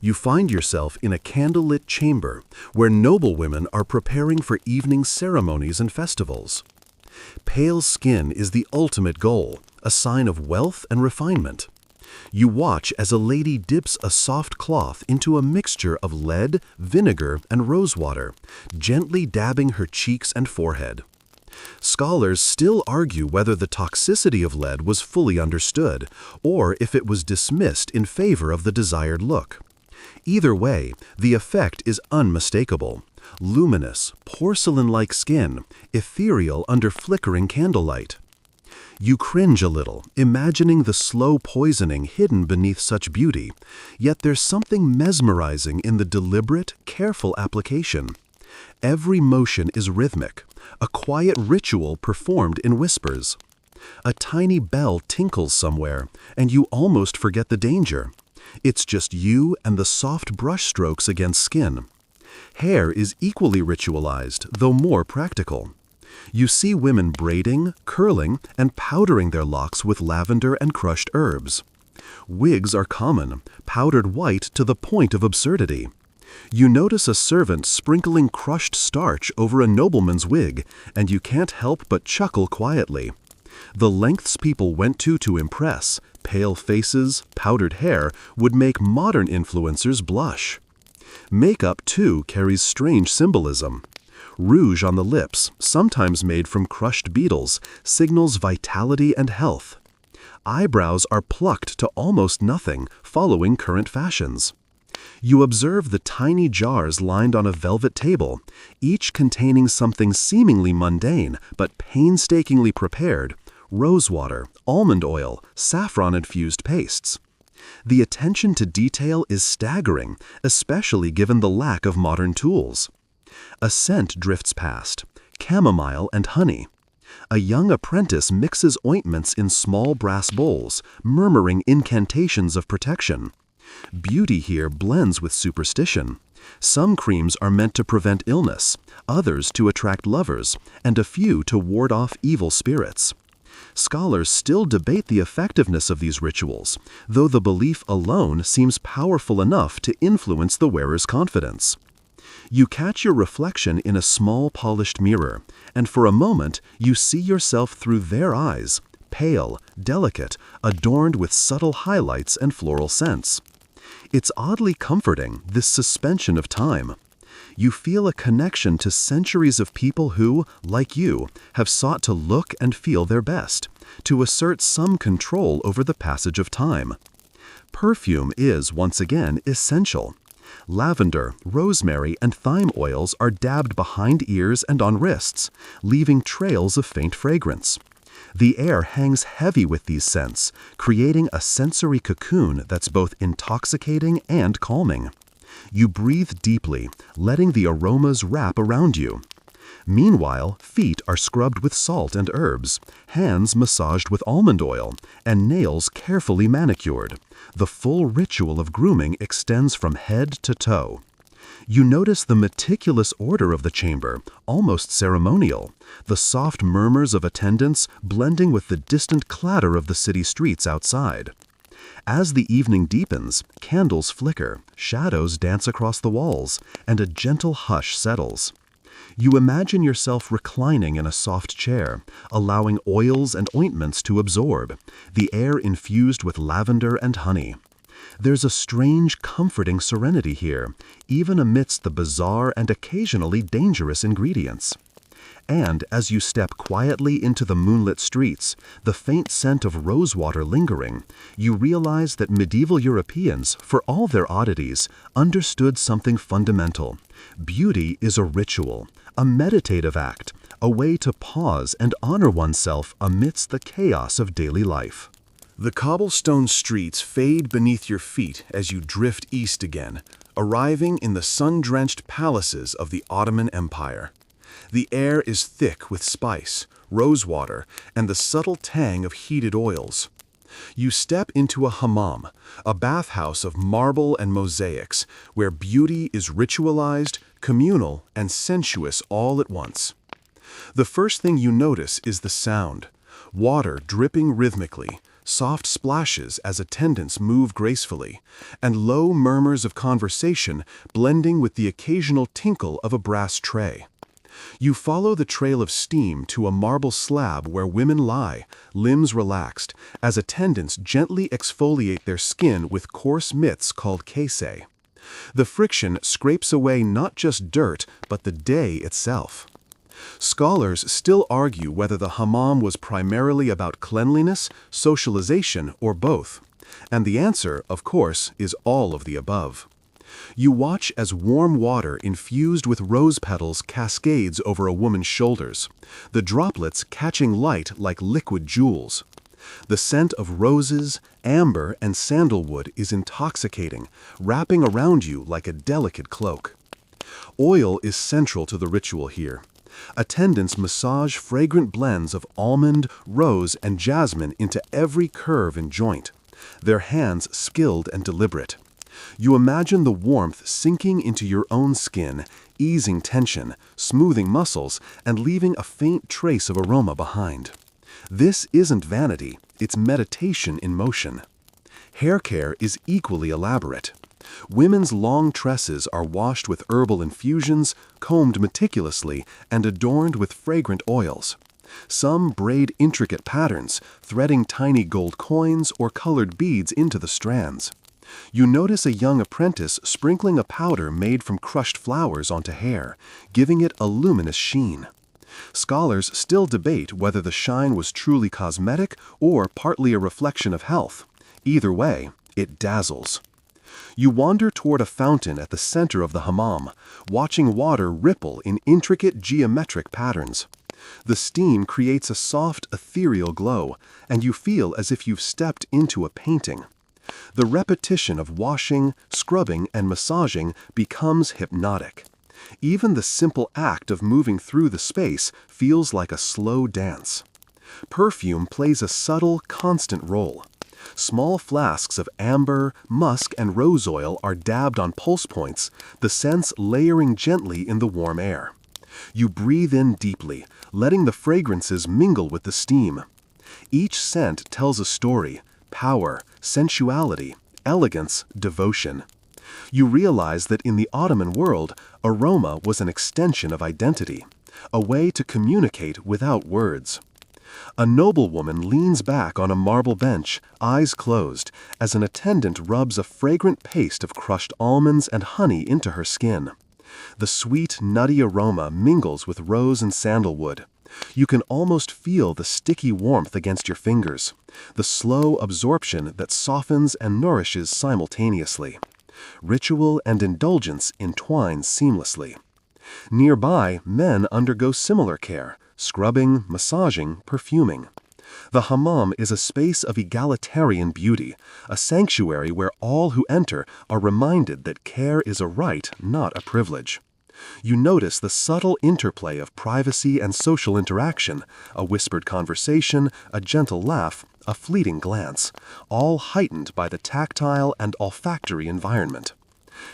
You find yourself in a candlelit chamber, where noblewomen are preparing for evening ceremonies and festivals. Pale skin is the ultimate goal, a sign of wealth and refinement. You watch as a lady dips a soft cloth into a mixture of lead, vinegar, and rosewater, gently dabbing her cheeks and forehead. Scholars still argue whether the toxicity of lead was fully understood, or if it was dismissed in favor of the desired look. Either way, the effect is unmistakable. Luminous, porcelain-like skin, ethereal under flickering candlelight. You cringe a little, imagining the slow poisoning hidden beneath such beauty, yet there's something mesmerizing in the deliberate, careful application. Every motion is rhythmic, a quiet ritual performed in whispers. A tiny bell tinkles somewhere, and you almost forget the danger. It's just you and the soft brush strokes against skin. Hair is equally ritualized, though more practical. You see women braiding, curling, and powdering their locks with lavender and crushed herbs. Wigs are common, powdered white to the point of absurdity. You notice a servant sprinkling crushed starch over a nobleman's wig, and you can't help but chuckle quietly. The lengths people went to impress, pale faces, powdered hair, would make modern influencers blush. Makeup, too, carries strange symbolism. Rouge on the lips, sometimes made from crushed beetles, signals vitality and health. Eyebrows are plucked to almost nothing, following current fashions. You observe the tiny jars lined on a velvet table, each containing something seemingly mundane but painstakingly prepared: rosewater, almond oil, saffron-infused pastes. The attention to detail is staggering, especially given the lack of modern tools. A scent drifts past: chamomile and honey. A young apprentice mixes ointments in small brass bowls, murmuring incantations of protection. Beauty here blends with superstition. Some creams are meant to prevent illness, others to attract lovers, and a few to ward off evil spirits. Scholars still debate the effectiveness of these rituals, though the belief alone seems powerful enough to influence the wearer's confidence. You catch your reflection in a small polished mirror, and for a moment you see yourself through their eyes, pale, delicate, adorned with subtle highlights and floral scents. It's oddly comforting, this suspension of time. You feel a connection to centuries of people who, like you, have sought to look and feel their best, to assert some control over the passage of time. Perfume is, once again, essential. Lavender, rosemary, and thyme oils are dabbed behind ears and on wrists, leaving trails of faint fragrance. The air hangs heavy with these scents, creating a sensory cocoon that's both intoxicating and calming. You breathe deeply, letting the aromas wrap around you. Meanwhile, feet are scrubbed with salt and herbs, hands massaged with almond oil, and nails carefully manicured. The full ritual of grooming extends from head to toe. You notice the meticulous order of the chamber, almost ceremonial, the soft murmurs of attendants blending with the distant clatter of the city streets outside. As the evening deepens, candles flicker, shadows dance across the walls, and a gentle hush settles. You imagine yourself reclining in a soft chair, allowing oils and ointments to absorb, the air infused with lavender and honey. There's a strange, comforting serenity here, even amidst the bizarre and occasionally dangerous ingredients. And as you step quietly into the moonlit streets, the faint scent of rosewater lingering, you realize that medieval Europeans, for all their oddities, understood something fundamental. Beauty is a ritual, a meditative act, a way to pause and honor oneself amidst the chaos of daily life. The cobblestone streets fade beneath your feet as you drift east again, arriving in the sun-drenched palaces of the Ottoman Empire. The air is thick with spice, rosewater, and the subtle tang of heated oils. You step into a hammam, a bathhouse of marble and mosaics, where beauty is ritualized, communal, and sensuous all at once. The first thing you notice is the sound: water dripping rhythmically, soft splashes as attendants move gracefully, and low murmurs of conversation blending with the occasional tinkle of a brass tray. You follow the trail of steam to a marble slab where women lie, limbs relaxed, as attendants gently exfoliate their skin with coarse mitts called kese. The friction scrapes away not just dirt, but the day itself. Scholars still argue whether the hammam was primarily about cleanliness, socialization, or both. And the answer, of course, is all of the above. You watch as warm water infused with rose petals cascades over a woman's shoulders, the droplets catching light like liquid jewels. The scent of roses, amber, and sandalwood is intoxicating, wrapping around you like a delicate cloak. Oil is central to the ritual here. Attendants massage fragrant blends of almond, rose, and jasmine into every curve and joint, their hands skilled and deliberate. You imagine the warmth sinking into your own skin, easing tension, smoothing muscles, and leaving a faint trace of aroma behind. This isn't vanity, it's meditation in motion. Hair care is equally elaborate. Women's long tresses are washed with herbal infusions, combed meticulously, and adorned with fragrant oils. Some braid intricate patterns, threading tiny gold coins or colored beads into the strands. You notice a young apprentice sprinkling a powder made from crushed flowers onto hair, giving it a luminous sheen. Scholars still debate whether the shine was truly cosmetic or partly a reflection of health. Either way, it dazzles. You wander toward a fountain at the center of the hammam, watching water ripple in intricate geometric patterns. The steam creates a soft, ethereal glow, and you feel as if you've stepped into a painting. The repetition of washing, scrubbing, and massaging becomes hypnotic. Even the simple act of moving through the space feels like a slow dance. Perfume plays a subtle, constant role. Small flasks of amber, musk, and rose oil are dabbed on pulse points, the scents layering gently in the warm air. You breathe in deeply, letting the fragrances mingle with the steam. Each scent tells a story: power, sensuality, elegance, devotion. You realize that in the Ottoman world, aroma was an extension of identity, a way to communicate without words. A noblewoman leans back on a marble bench, eyes closed, as an attendant rubs a fragrant paste of crushed almonds and honey into her skin. The sweet, nutty aroma mingles with rose and sandalwood. You can almost feel the sticky warmth against your fingers, the slow absorption that softens and nourishes simultaneously. Ritual and indulgence entwine seamlessly. Nearby, men undergo similar care: scrubbing, massaging, perfuming. The hammam is a space of egalitarian beauty, a sanctuary where all who enter are reminded that care is a right, not a privilege. You notice the subtle interplay of privacy and social interaction, a whispered conversation, a gentle laugh, a fleeting glance, all heightened by the tactile and olfactory environment.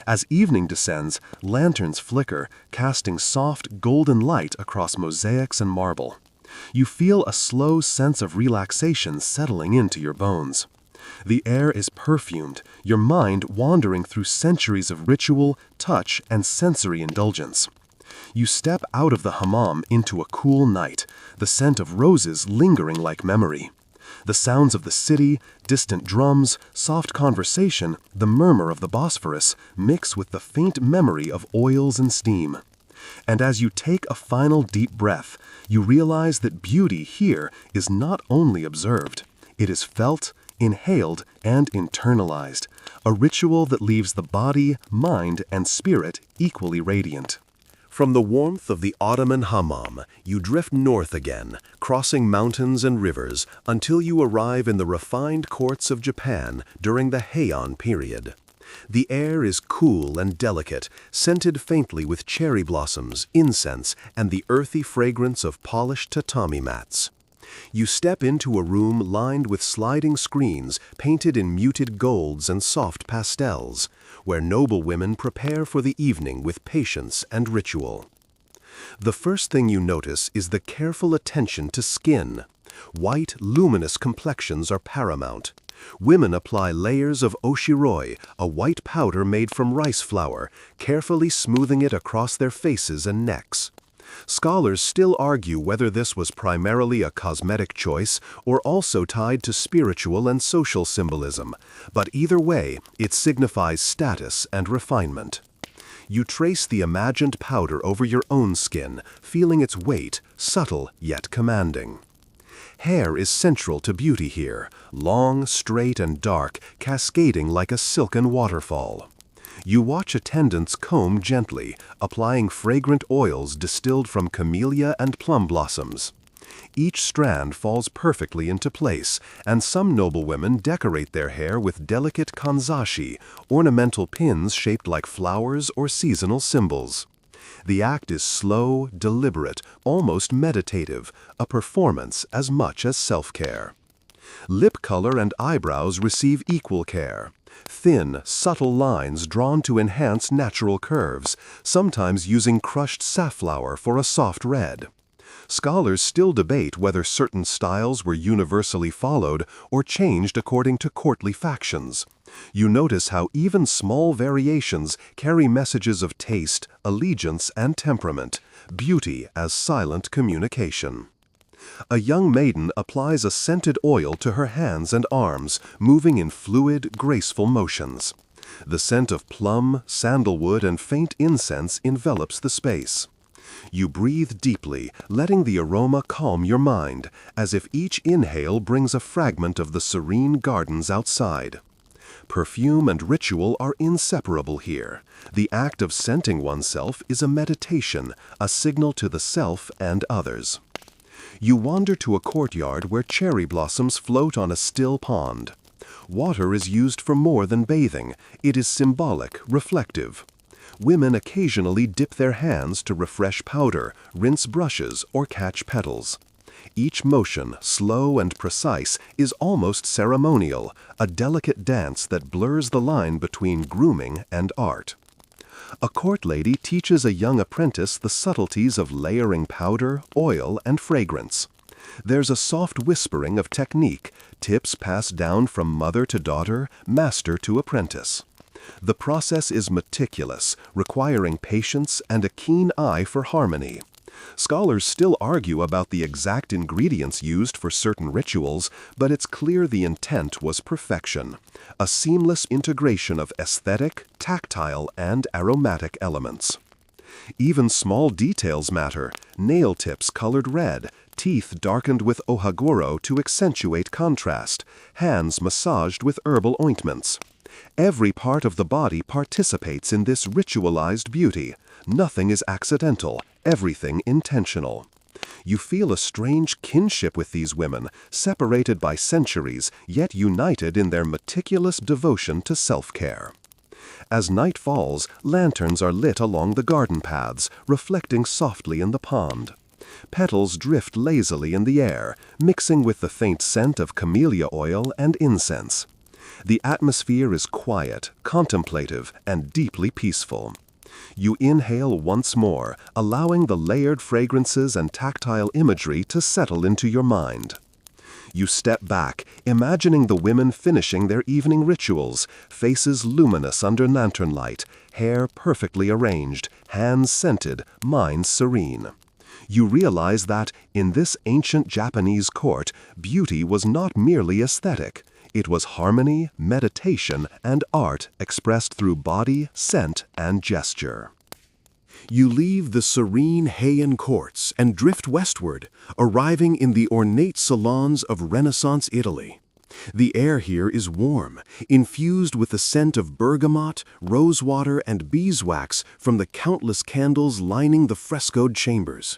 As evening descends, lanterns flicker, casting soft, golden light across mosaics and marble. You feel a slow sense of relaxation settling into your bones. The air is perfumed, your mind wandering through centuries of ritual, touch, and sensory indulgence. You step out of the hammam into a cool night, the scent of roses lingering like memory. The sounds of the city, distant drums, soft conversation, the murmur of the Bosphorus mix with the faint memory of oils and steam. And as you take a final deep breath, you realize that beauty here is not only observed, it is felt, inhaled, and internalized, a ritual that leaves the body, mind, and spirit equally radiant. From the warmth of the Ottoman hammam, you drift north again, crossing mountains and rivers until you arrive in the refined courts of Japan during the Heian period. The air is cool and delicate, scented faintly with cherry blossoms, incense, and the earthy fragrance of polished tatami mats. You step into a room lined with sliding screens painted in muted golds and soft pastels, where noble women prepare for the evening with patience and ritual. The first thing you notice is the careful attention to skin. White, luminous complexions are paramount. Women apply layers of oshiroi, a white powder made from rice flour, carefully smoothing it across their faces and necks. Scholars still argue whether this was primarily a cosmetic choice or also tied to spiritual and social symbolism, but either way, it signifies status and refinement. You trace the imagined powder over your own skin, feeling its weight, subtle yet commanding. Hair is central to beauty here, long, straight, and dark, cascading like a silken waterfall. You watch attendants comb gently, applying fragrant oils distilled from camellia and plum blossoms. Each strand falls perfectly into place, and some noblewomen decorate their hair with delicate kanzashi, ornamental pins shaped like flowers or seasonal symbols. The act is slow, deliberate, almost meditative, a performance as much as self-care. Lip color and eyebrows receive equal care. Thin, subtle lines drawn to enhance natural curves, sometimes using crushed safflower for a soft red. Scholars still debate whether certain styles were universally followed or changed according to courtly factions. You notice how even small variations carry messages of taste, allegiance, and temperament, beauty as silent communication. A young maiden applies a scented oil to her hands and arms, moving in fluid, graceful motions. The scent of plum, sandalwood, and faint incense envelops the space. You breathe deeply, letting the aroma calm your mind, as if each inhale brings a fragment of the serene gardens outside. Perfume and ritual are inseparable here. The act of scenting oneself is a meditation, a signal to the self and others. You wander to a courtyard where cherry blossoms float on a still pond. Water is used for more than bathing. It is symbolic, reflective. Women occasionally dip their hands to refresh powder, rinse brushes, or catch petals. Each motion, slow and precise, is almost ceremonial, a delicate dance that blurs the line between grooming and art. A court lady teaches a young apprentice the subtleties of layering powder, oil, and fragrance. There's a soft whispering of technique, tips passed down from mother to daughter, master to apprentice. The process is meticulous, requiring patience and a keen eye for harmony. Scholars still argue about the exact ingredients used for certain rituals, but it's clear the intent was perfection, a seamless integration of aesthetic, tactile, and aromatic elements. Even small details matter: nail tips colored red, teeth darkened with ohagoro to accentuate contrast, hands massaged with herbal ointments. Every part of the body participates in this ritualized beauty. Nothing is accidental, everything intentional. You feel a strange kinship with these women, separated by centuries, yet united in their meticulous devotion to self-care. As night falls, lanterns are lit along the garden paths, reflecting softly in the pond. Petals drift lazily in the air, mixing with the faint scent of camellia oil and incense. The atmosphere is quiet, contemplative, and deeply peaceful. You inhale once more, allowing the layered fragrances and tactile imagery to settle into your mind. You step back, imagining the women finishing their evening rituals, faces luminous under lantern light, hair perfectly arranged, hands scented, minds serene. You realize that, in this ancient Japanese court, beauty was not merely aesthetic. It was harmony, meditation, and art expressed through body, scent, and gesture. You leave the serene Heian courts and drift westward, arriving in the ornate salons of Renaissance Italy. The air here is warm, infused with the scent of bergamot, rosewater, and beeswax from the countless candles lining the frescoed chambers.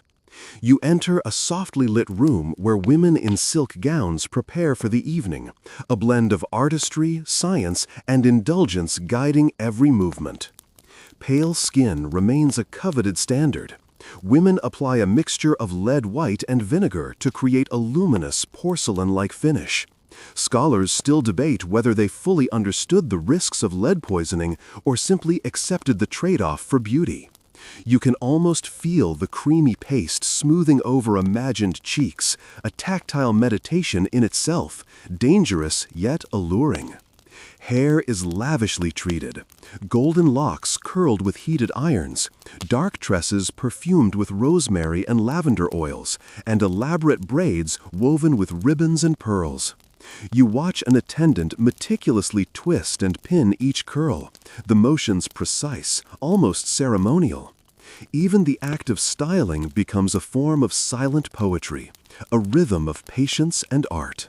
You enter a softly lit room where women in silk gowns prepare for the evening, a blend of artistry, science, and indulgence guiding every movement. Pale skin remains a coveted standard. Women apply a mixture of lead white and vinegar to create a luminous, porcelain-like finish. Scholars still debate whether they fully understood the risks of lead poisoning or simply accepted the trade-off for beauty. You can almost feel the creamy paste smoothing over imagined cheeks, a tactile meditation in itself, dangerous yet alluring. Hair is lavishly treated, golden locks curled with heated irons, dark tresses perfumed with rosemary and lavender oils, and elaborate braids woven with ribbons and pearls. You watch an attendant meticulously twist and pin each curl, the motions precise, almost ceremonial. Even the act of styling becomes a form of silent poetry, a rhythm of patience and art.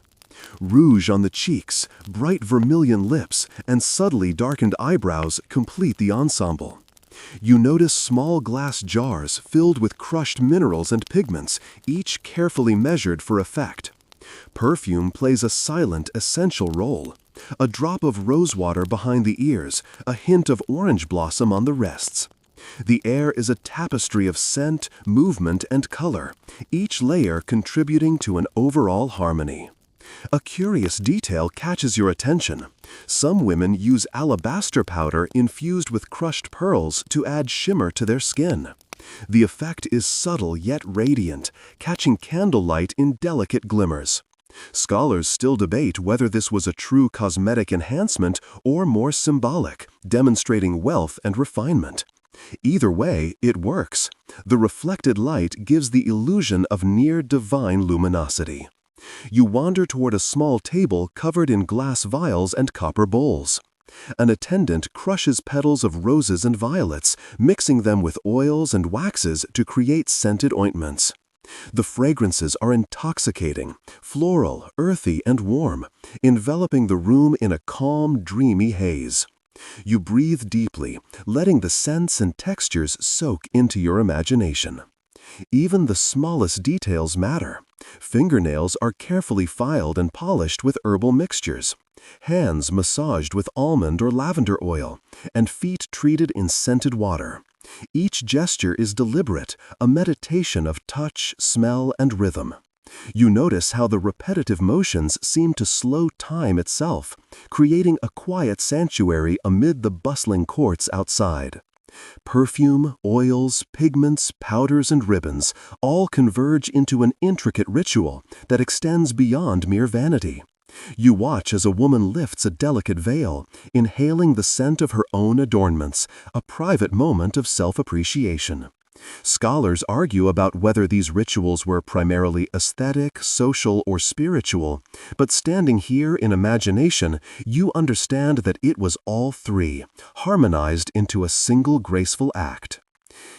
Rouge on the cheeks, bright vermilion lips, and subtly darkened eyebrows complete the ensemble. You notice small glass jars filled with crushed minerals and pigments, each carefully measured for effect. Perfume plays a silent, essential role. A drop of rosewater behind the ears, a hint of orange blossom on the wrists. The air is a tapestry of scent, movement, and color, each layer contributing to an overall harmony. A curious detail catches your attention. Some women use alabaster powder infused with crushed pearls to add shimmer to their skin. The effect is subtle yet radiant, catching candlelight in delicate glimmers. Scholars still debate whether this was a true cosmetic enhancement or more symbolic, demonstrating wealth and refinement. Either way, it works. The reflected light gives the illusion of near-divine luminosity. You wander toward a small table covered in glass vials and copper bowls. An attendant crushes petals of roses and violets, mixing them with oils and waxes to create scented ointments. The fragrances are intoxicating, floral, earthy, and warm, enveloping the room in a calm, dreamy haze. You breathe deeply, letting the scents and textures soak into your imagination. Even the smallest details matter. Fingernails are carefully filed and polished with herbal mixtures, hands massaged with almond or lavender oil, and feet treated in scented water. Each gesture is deliberate, a meditation of touch, smell, and rhythm. You notice how the repetitive motions seem to slow time itself, creating a quiet sanctuary amid the bustling courts outside. Perfume, oils, pigments, powders, and ribbons all converge into an intricate ritual that extends beyond mere vanity. You watch as a woman lifts a delicate veil, inhaling the scent of her own adornments, a private moment of self-appreciation. Scholars argue about whether these rituals were primarily aesthetic, social, or spiritual, but standing here in imagination, you understand that it was all three, harmonized into a single graceful act.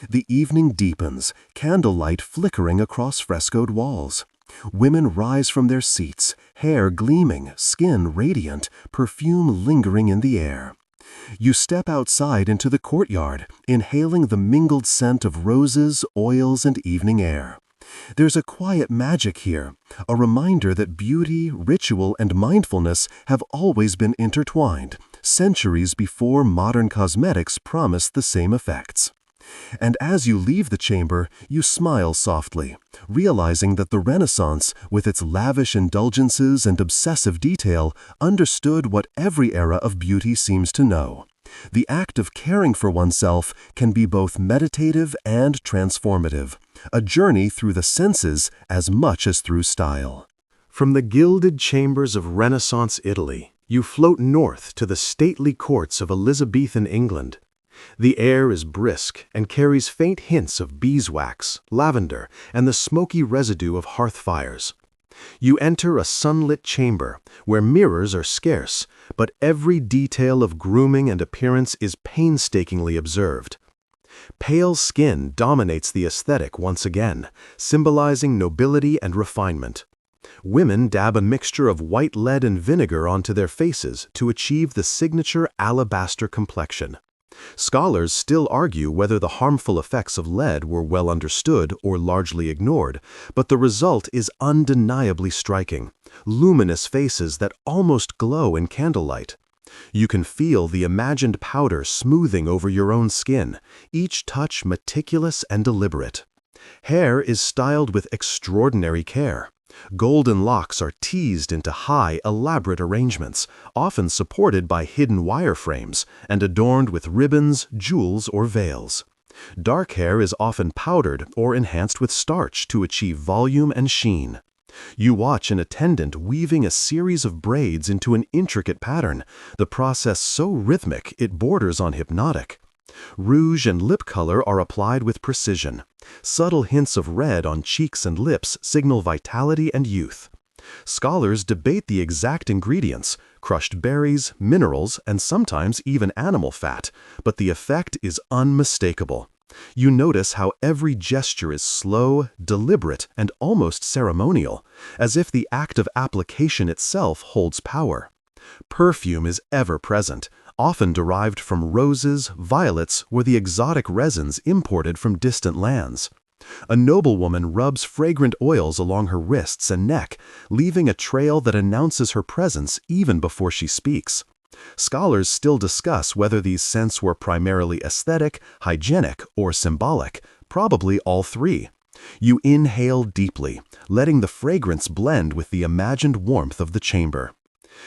The evening deepens, candlelight flickering across frescoed walls. Women rise from their seats, hair gleaming, skin radiant, perfume lingering in the air. You step outside into the courtyard, inhaling the mingled scent of roses, oils, and evening air. There's a quiet magic here, a reminder that beauty, ritual, and mindfulness have always been intertwined, centuries before modern cosmetics promised the same effects. And as you leave the chamber, you smile softly, realizing that the Renaissance, with its lavish indulgences and obsessive detail, understood what every era of beauty seems to know. The act of caring for oneself can be both meditative and transformative, a journey through the senses as much as through style. From the gilded chambers of Renaissance Italy, you float north to the stately courts of Elizabethan England. The air is brisk and carries faint hints of beeswax, lavender, and the smoky residue of hearth fires. You enter a sunlit chamber where mirrors are scarce, but every detail of grooming and appearance is painstakingly observed. Pale skin dominates the aesthetic once again, symbolizing nobility and refinement. Women dab a mixture of white lead and vinegar onto their faces to achieve the signature alabaster complexion. Scholars still argue whether the harmful effects of lead were well understood or largely ignored, but the result is undeniably striking: luminous faces that almost glow in candlelight. You can feel the imagined powder smoothing over your own skin, each touch meticulous and deliberate. Hair is styled with extraordinary care. Golden locks are teased into high, elaborate arrangements, often supported by hidden wireframes and adorned with ribbons, jewels, or veils. Dark hair is often powdered or enhanced with starch to achieve volume and sheen. You watch an attendant weaving a series of braids into an intricate pattern, the process so rhythmic it borders on hypnotic. Rouge and lip color are applied with precision. Subtle hints of red on cheeks and lips signal vitality and youth. Scholars debate the exact ingredients, crushed berries, minerals, and sometimes even animal fat, but the effect is unmistakable. You notice how every gesture is slow, deliberate, and almost ceremonial, as if the act of application itself holds power. Perfume is ever present, often derived from roses, violets, or the exotic resins imported from distant lands. A noblewoman rubs fragrant oils along her wrists and neck, leaving a trail that announces her presence even before she speaks. Scholars still discuss whether these scents were primarily aesthetic, hygienic, or symbolic, probably all three. You inhale deeply, letting the fragrance blend with the imagined warmth of the chamber.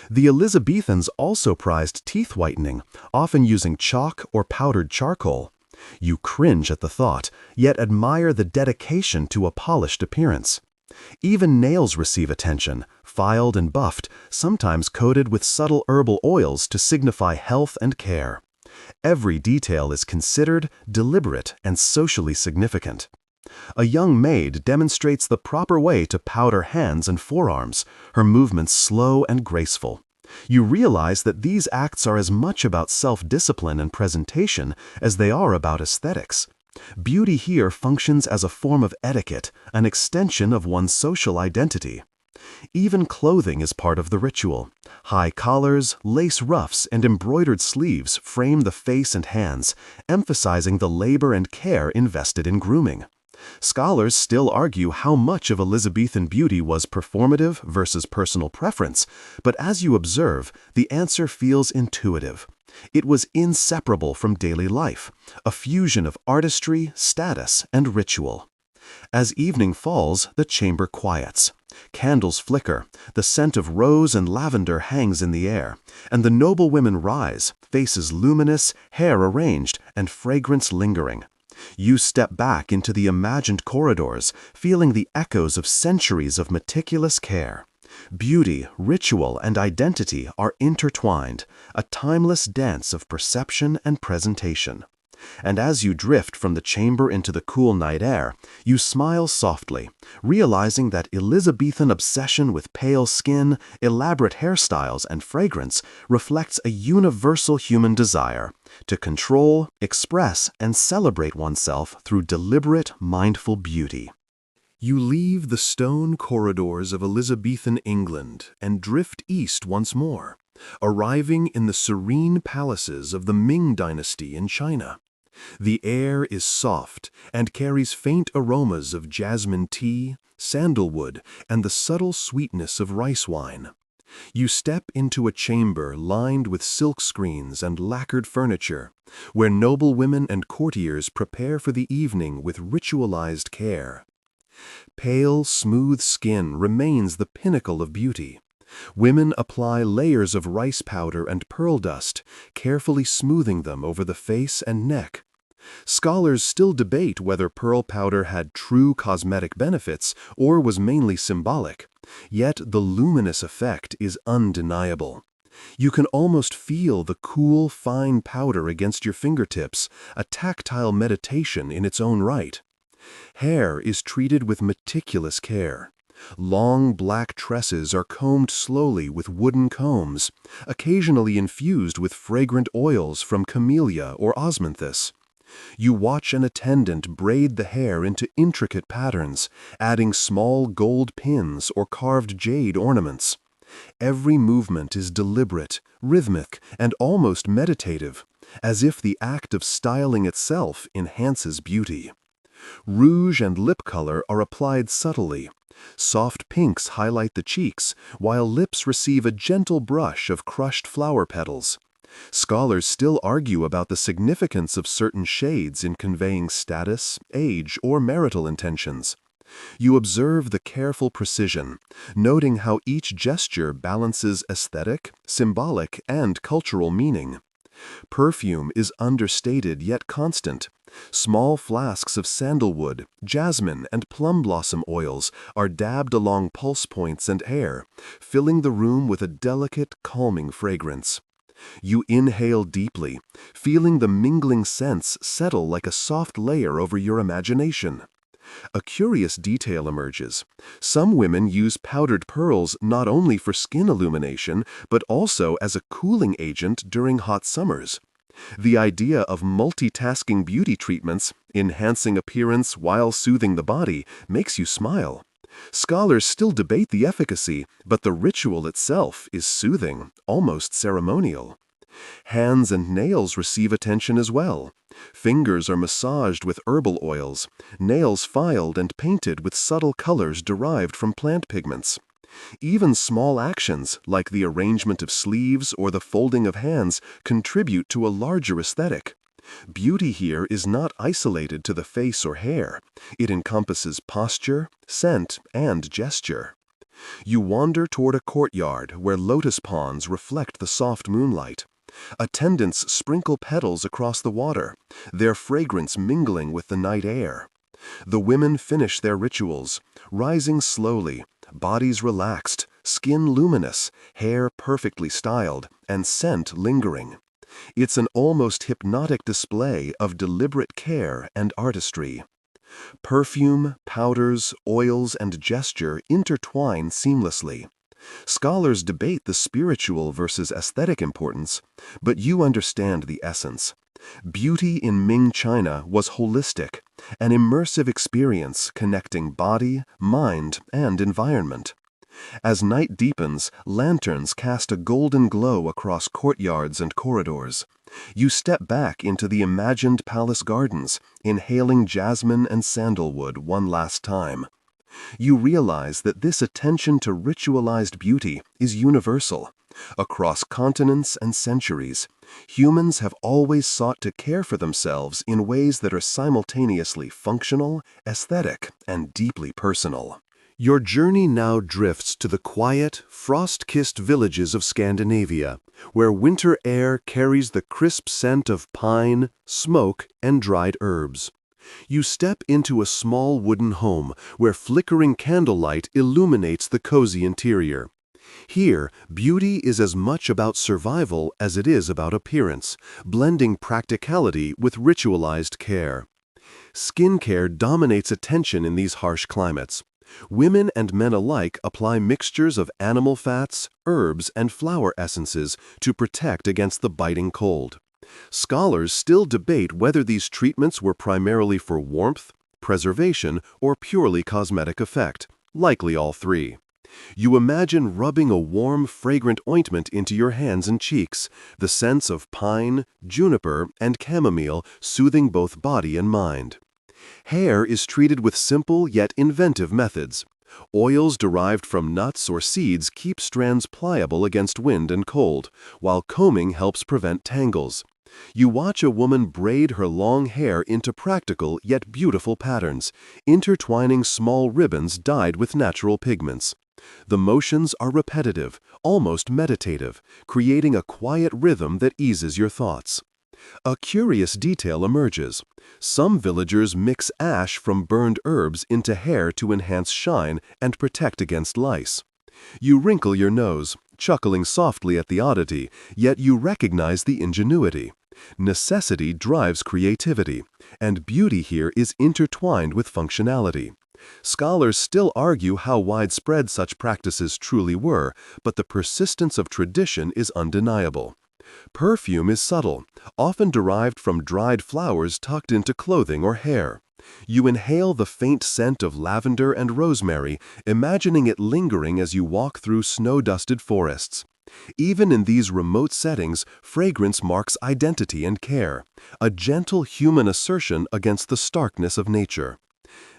The Elizabethans also prized teeth whitening, often using chalk or powdered charcoal. You cringe at the thought, yet admire the dedication to a polished appearance. Even nails receive attention, filed and buffed, sometimes coated with subtle herbal oils to signify health and care. Every detail is considered, deliberate, and socially significant. A young maid demonstrates the proper way to powder hands and forearms, her movements slow and graceful. You realize that these acts are as much about self-discipline and presentation as they are about aesthetics. Beauty here functions as a form of etiquette, an extension of one's social identity. Even clothing is part of the ritual. High collars, lace ruffs, and embroidered sleeves frame the face and hands, emphasizing the labor and care invested in grooming. Scholars still argue how much of Elizabethan beauty was performative versus personal preference, but as you observe, the answer feels intuitive. It was inseparable from daily life, a fusion of artistry, status, and ritual. As evening falls, the chamber quiets. Candles flicker, the scent of rose and lavender hangs in the air, and the noble women rise, faces luminous, hair arranged, and fragrance lingering. You step back into the imagined corridors, feeling the echoes of centuries of meticulous care. Beauty, ritual, and identity are intertwined, a timeless dance of perception and presentation. And as you drift from the chamber into the cool night air, you smile softly, realizing that Elizabethan obsession with pale skin, elaborate hairstyles, and fragrance reflects a universal human desire to control, express, and celebrate oneself through deliberate, mindful beauty. You leave the stone corridors of Elizabethan England and drift east once more, arriving in the serene palaces of the Ming Dynasty in China. The air is soft and carries faint aromas of jasmine tea, sandalwood, and the subtle sweetness of rice wine. You step into a chamber lined with silk screens and lacquered furniture, where noble women and courtiers prepare for the evening with ritualized care. Pale, smooth skin remains the pinnacle of beauty. Women apply layers of rice powder and pearl dust, carefully smoothing them over the face and neck. Scholars still debate whether pearl powder had true cosmetic benefits or was mainly symbolic, yet the luminous effect is undeniable. You can almost feel the cool, fine powder against your fingertips, a tactile meditation in its own right. Hair is treated with meticulous care. Long black tresses are combed slowly with wooden combs, occasionally infused with fragrant oils from camellia or osmanthus. You watch an attendant braid the hair into intricate patterns, adding small gold pins or carved jade ornaments. Every movement is deliberate, rhythmic, and almost meditative, as if the act of styling itself enhances beauty. Rouge and lip color are applied subtly. Soft pinks highlight the cheeks, while lips receive a gentle brush of crushed flower petals. Scholars still argue about the significance of certain shades in conveying status, age, or marital intentions. You observe the careful precision, noting how each gesture balances aesthetic, symbolic, and cultural meaning. Perfume is understated yet constant. Small flasks of sandalwood, jasmine, and plum blossom oils are dabbed along pulse points and hair, filling the room with a delicate, calming fragrance. You inhale deeply, feeling the mingling scents settle like a soft layer over your imagination. A curious detail emerges. Some women use powdered pearls not only for skin illumination, but also as a cooling agent during hot summers. The idea of multitasking beauty treatments, enhancing appearance while soothing the body, makes you smile. Scholars still debate the efficacy, but the ritual itself is soothing, almost ceremonial. Hands and nails receive attention as well. Fingers are massaged with herbal oils, nails filed and painted with subtle colors derived from plant pigments. Even small actions, like the arrangement of sleeves or the folding of hands, contribute to a larger aesthetic. Beauty here is not isolated to the face or hair. It encompasses posture, scent, and gesture. You wander toward a courtyard where lotus ponds reflect the soft moonlight. Attendants sprinkle petals across the water, their fragrance mingling with the night air. The women finish their rituals, rising slowly, bodies relaxed, skin luminous, hair perfectly styled, and scent lingering. It's an almost hypnotic display of deliberate care and artistry. Perfume, powders, oils, and gesture intertwine seamlessly. Scholars debate the spiritual versus aesthetic importance, but you understand the essence. Beauty in Ming China was holistic, an immersive experience connecting body, mind, and environment. As night deepens, lanterns cast a golden glow across courtyards and corridors. You step back into the imagined palace gardens, inhaling jasmine and sandalwood one last time. You realize that this attention to ritualized beauty is universal. Across continents and centuries, humans have always sought to care for themselves in ways that are simultaneously functional, aesthetic, and deeply personal. Your journey now drifts to the quiet, frost-kissed villages of Scandinavia, where winter air carries the crisp scent of pine, smoke, and dried herbs. You step into a small wooden home where flickering candlelight illuminates the cozy interior. Here, beauty is as much about survival as it is about appearance, blending practicality with ritualized care. Skincare dominates attention in these harsh climates. Women and men alike apply mixtures of animal fats, herbs, and flower essences to protect against the biting cold. Scholars still debate whether these treatments were primarily for warmth, preservation, or purely cosmetic effect, likely all three. You imagine rubbing a warm, fragrant ointment into your hands and cheeks, the scents of pine, juniper, and chamomile soothing both body and mind. Hair is treated with simple yet inventive methods. Oils derived from nuts or seeds keep strands pliable against wind and cold, while combing helps prevent tangles. You watch a woman braid her long hair into practical yet beautiful patterns, intertwining small ribbons dyed with natural pigments. The motions are repetitive, almost meditative, creating a quiet rhythm that eases your thoughts. A curious detail emerges. Some villagers mix ash from burned herbs into hair to enhance shine and protect against lice. You wrinkle your nose, chuckling softly at the oddity, yet you recognize the ingenuity. Necessity drives creativity, and beauty here is intertwined with functionality. Scholars still argue how widespread such practices truly were, but the persistence of tradition is undeniable. Perfume is subtle, often derived from dried flowers tucked into clothing or hair. You inhale the faint scent of lavender and rosemary, imagining it lingering as you walk through snow-dusted forests. Even in these remote settings, fragrance marks identity and care, a gentle human assertion against the starkness of nature.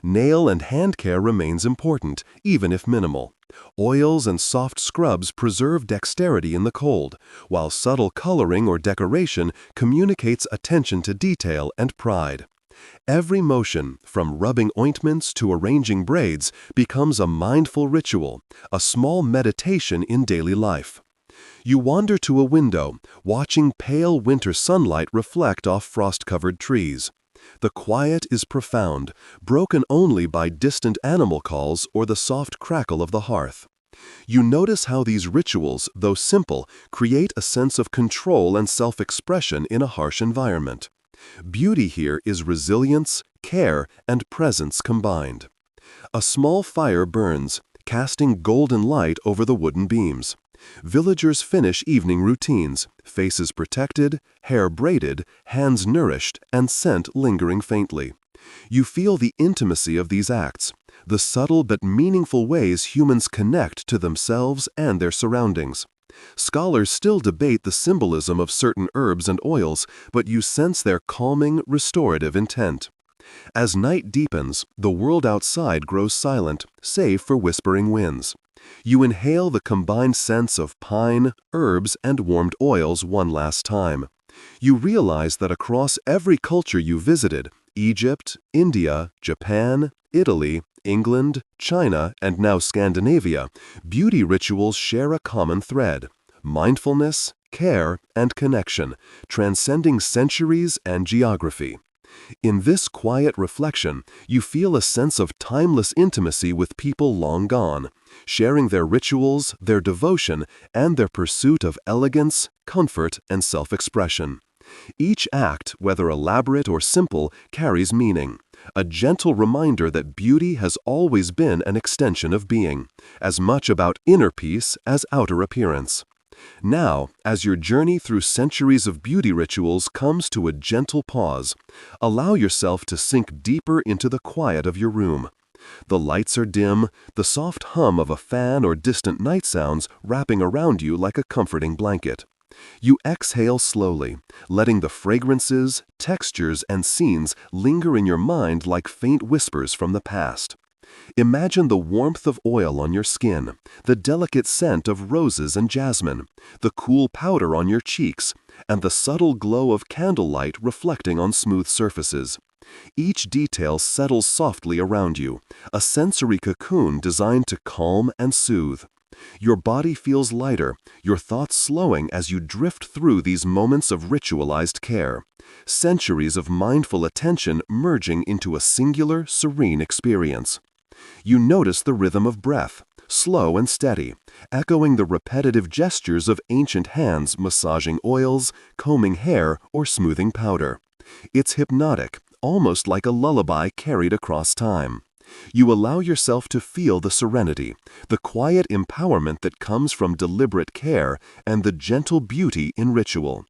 Nail and hand care remains important, even if minimal. Oils and soft scrubs preserve dexterity in the cold, while subtle coloring or decoration communicates attention to detail and pride. Every motion, from rubbing ointments to arranging braids, becomes a mindful ritual, a small meditation in daily life. You wander to a window, watching pale winter sunlight reflect off frost-covered trees. The quiet is profound, broken only by distant animal calls or the soft crackle of the hearth. You notice how these rituals, though simple, create a sense of control and self-expression in a harsh environment. Beauty here is resilience, care, and presence combined. A small fire burns, casting golden light over the wooden beams. Villagers finish evening routines, faces protected, hair braided, hands nourished, and scent lingering faintly. You feel the intimacy of these acts, the subtle but meaningful ways humans connect to themselves and their surroundings. Scholars still debate the symbolism of certain herbs and oils, but you sense their calming, restorative intent. As night deepens, the world outside grows silent, save for whispering winds. You inhale the combined scents of pine, herbs, and warmed oils one last time. You realize that across every culture you visited, Egypt, India, Japan, Italy, England, China, and now Scandinavia, beauty rituals share a common thread: mindfulness, care, and connection, transcending centuries and geography. In this quiet reflection, you feel a sense of timeless intimacy with people long gone, sharing their rituals, their devotion, and their pursuit of elegance, comfort, and self-expression. Each act, whether elaborate or simple, carries meaning, a gentle reminder that beauty has always been an extension of being, as much about inner peace as outer appearance. Now, as your journey through centuries of beauty rituals comes to a gentle pause, allow yourself to sink deeper into the quiet of your room. The lights are dim, the soft hum of a fan or distant night sounds wrapping around you like a comforting blanket. You exhale slowly, letting the fragrances, textures, and scenes linger in your mind like faint whispers from the past. Imagine the warmth of oil on your skin, the delicate scent of roses and jasmine, the cool powder on your cheeks, and the subtle glow of candlelight reflecting on smooth surfaces. Each detail settles softly around you, a sensory cocoon designed to calm and soothe. Your body feels lighter, your thoughts slowing as you drift through these moments of ritualized care, centuries of mindful attention merging into a singular, serene experience. You notice the rhythm of breath, slow and steady, echoing the repetitive gestures of ancient hands massaging oils, combing hair, or smoothing powder. It's hypnotic, almost like a lullaby carried across time. You allow yourself to feel the serenity, the quiet empowerment that comes from deliberate care, and the gentle beauty in ritual.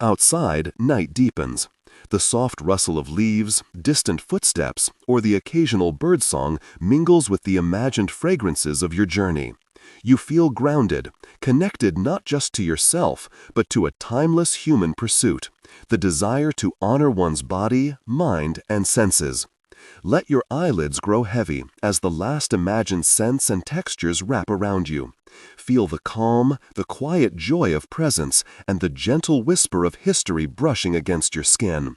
Outside, night deepens. The soft rustle of leaves, distant footsteps, or the occasional birdsong mingles with the imagined fragrances of your journey. You feel grounded, connected not just to yourself, but to a timeless human pursuit, the desire to honor one's body, mind, and senses. Let your eyelids grow heavy as the last imagined scents and textures wrap around you. Feel the calm, the quiet joy of presence, and the gentle whisper of history brushing against your skin.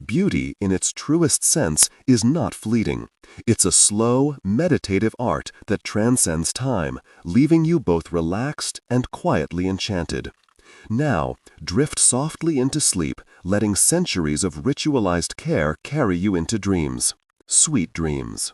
Beauty, in its truest sense, is not fleeting. It's a slow, meditative art that transcends time, leaving you both relaxed and quietly enchanted. Now, drift softly into sleep, letting centuries of ritualized care carry you into dreams. Sweet dreams.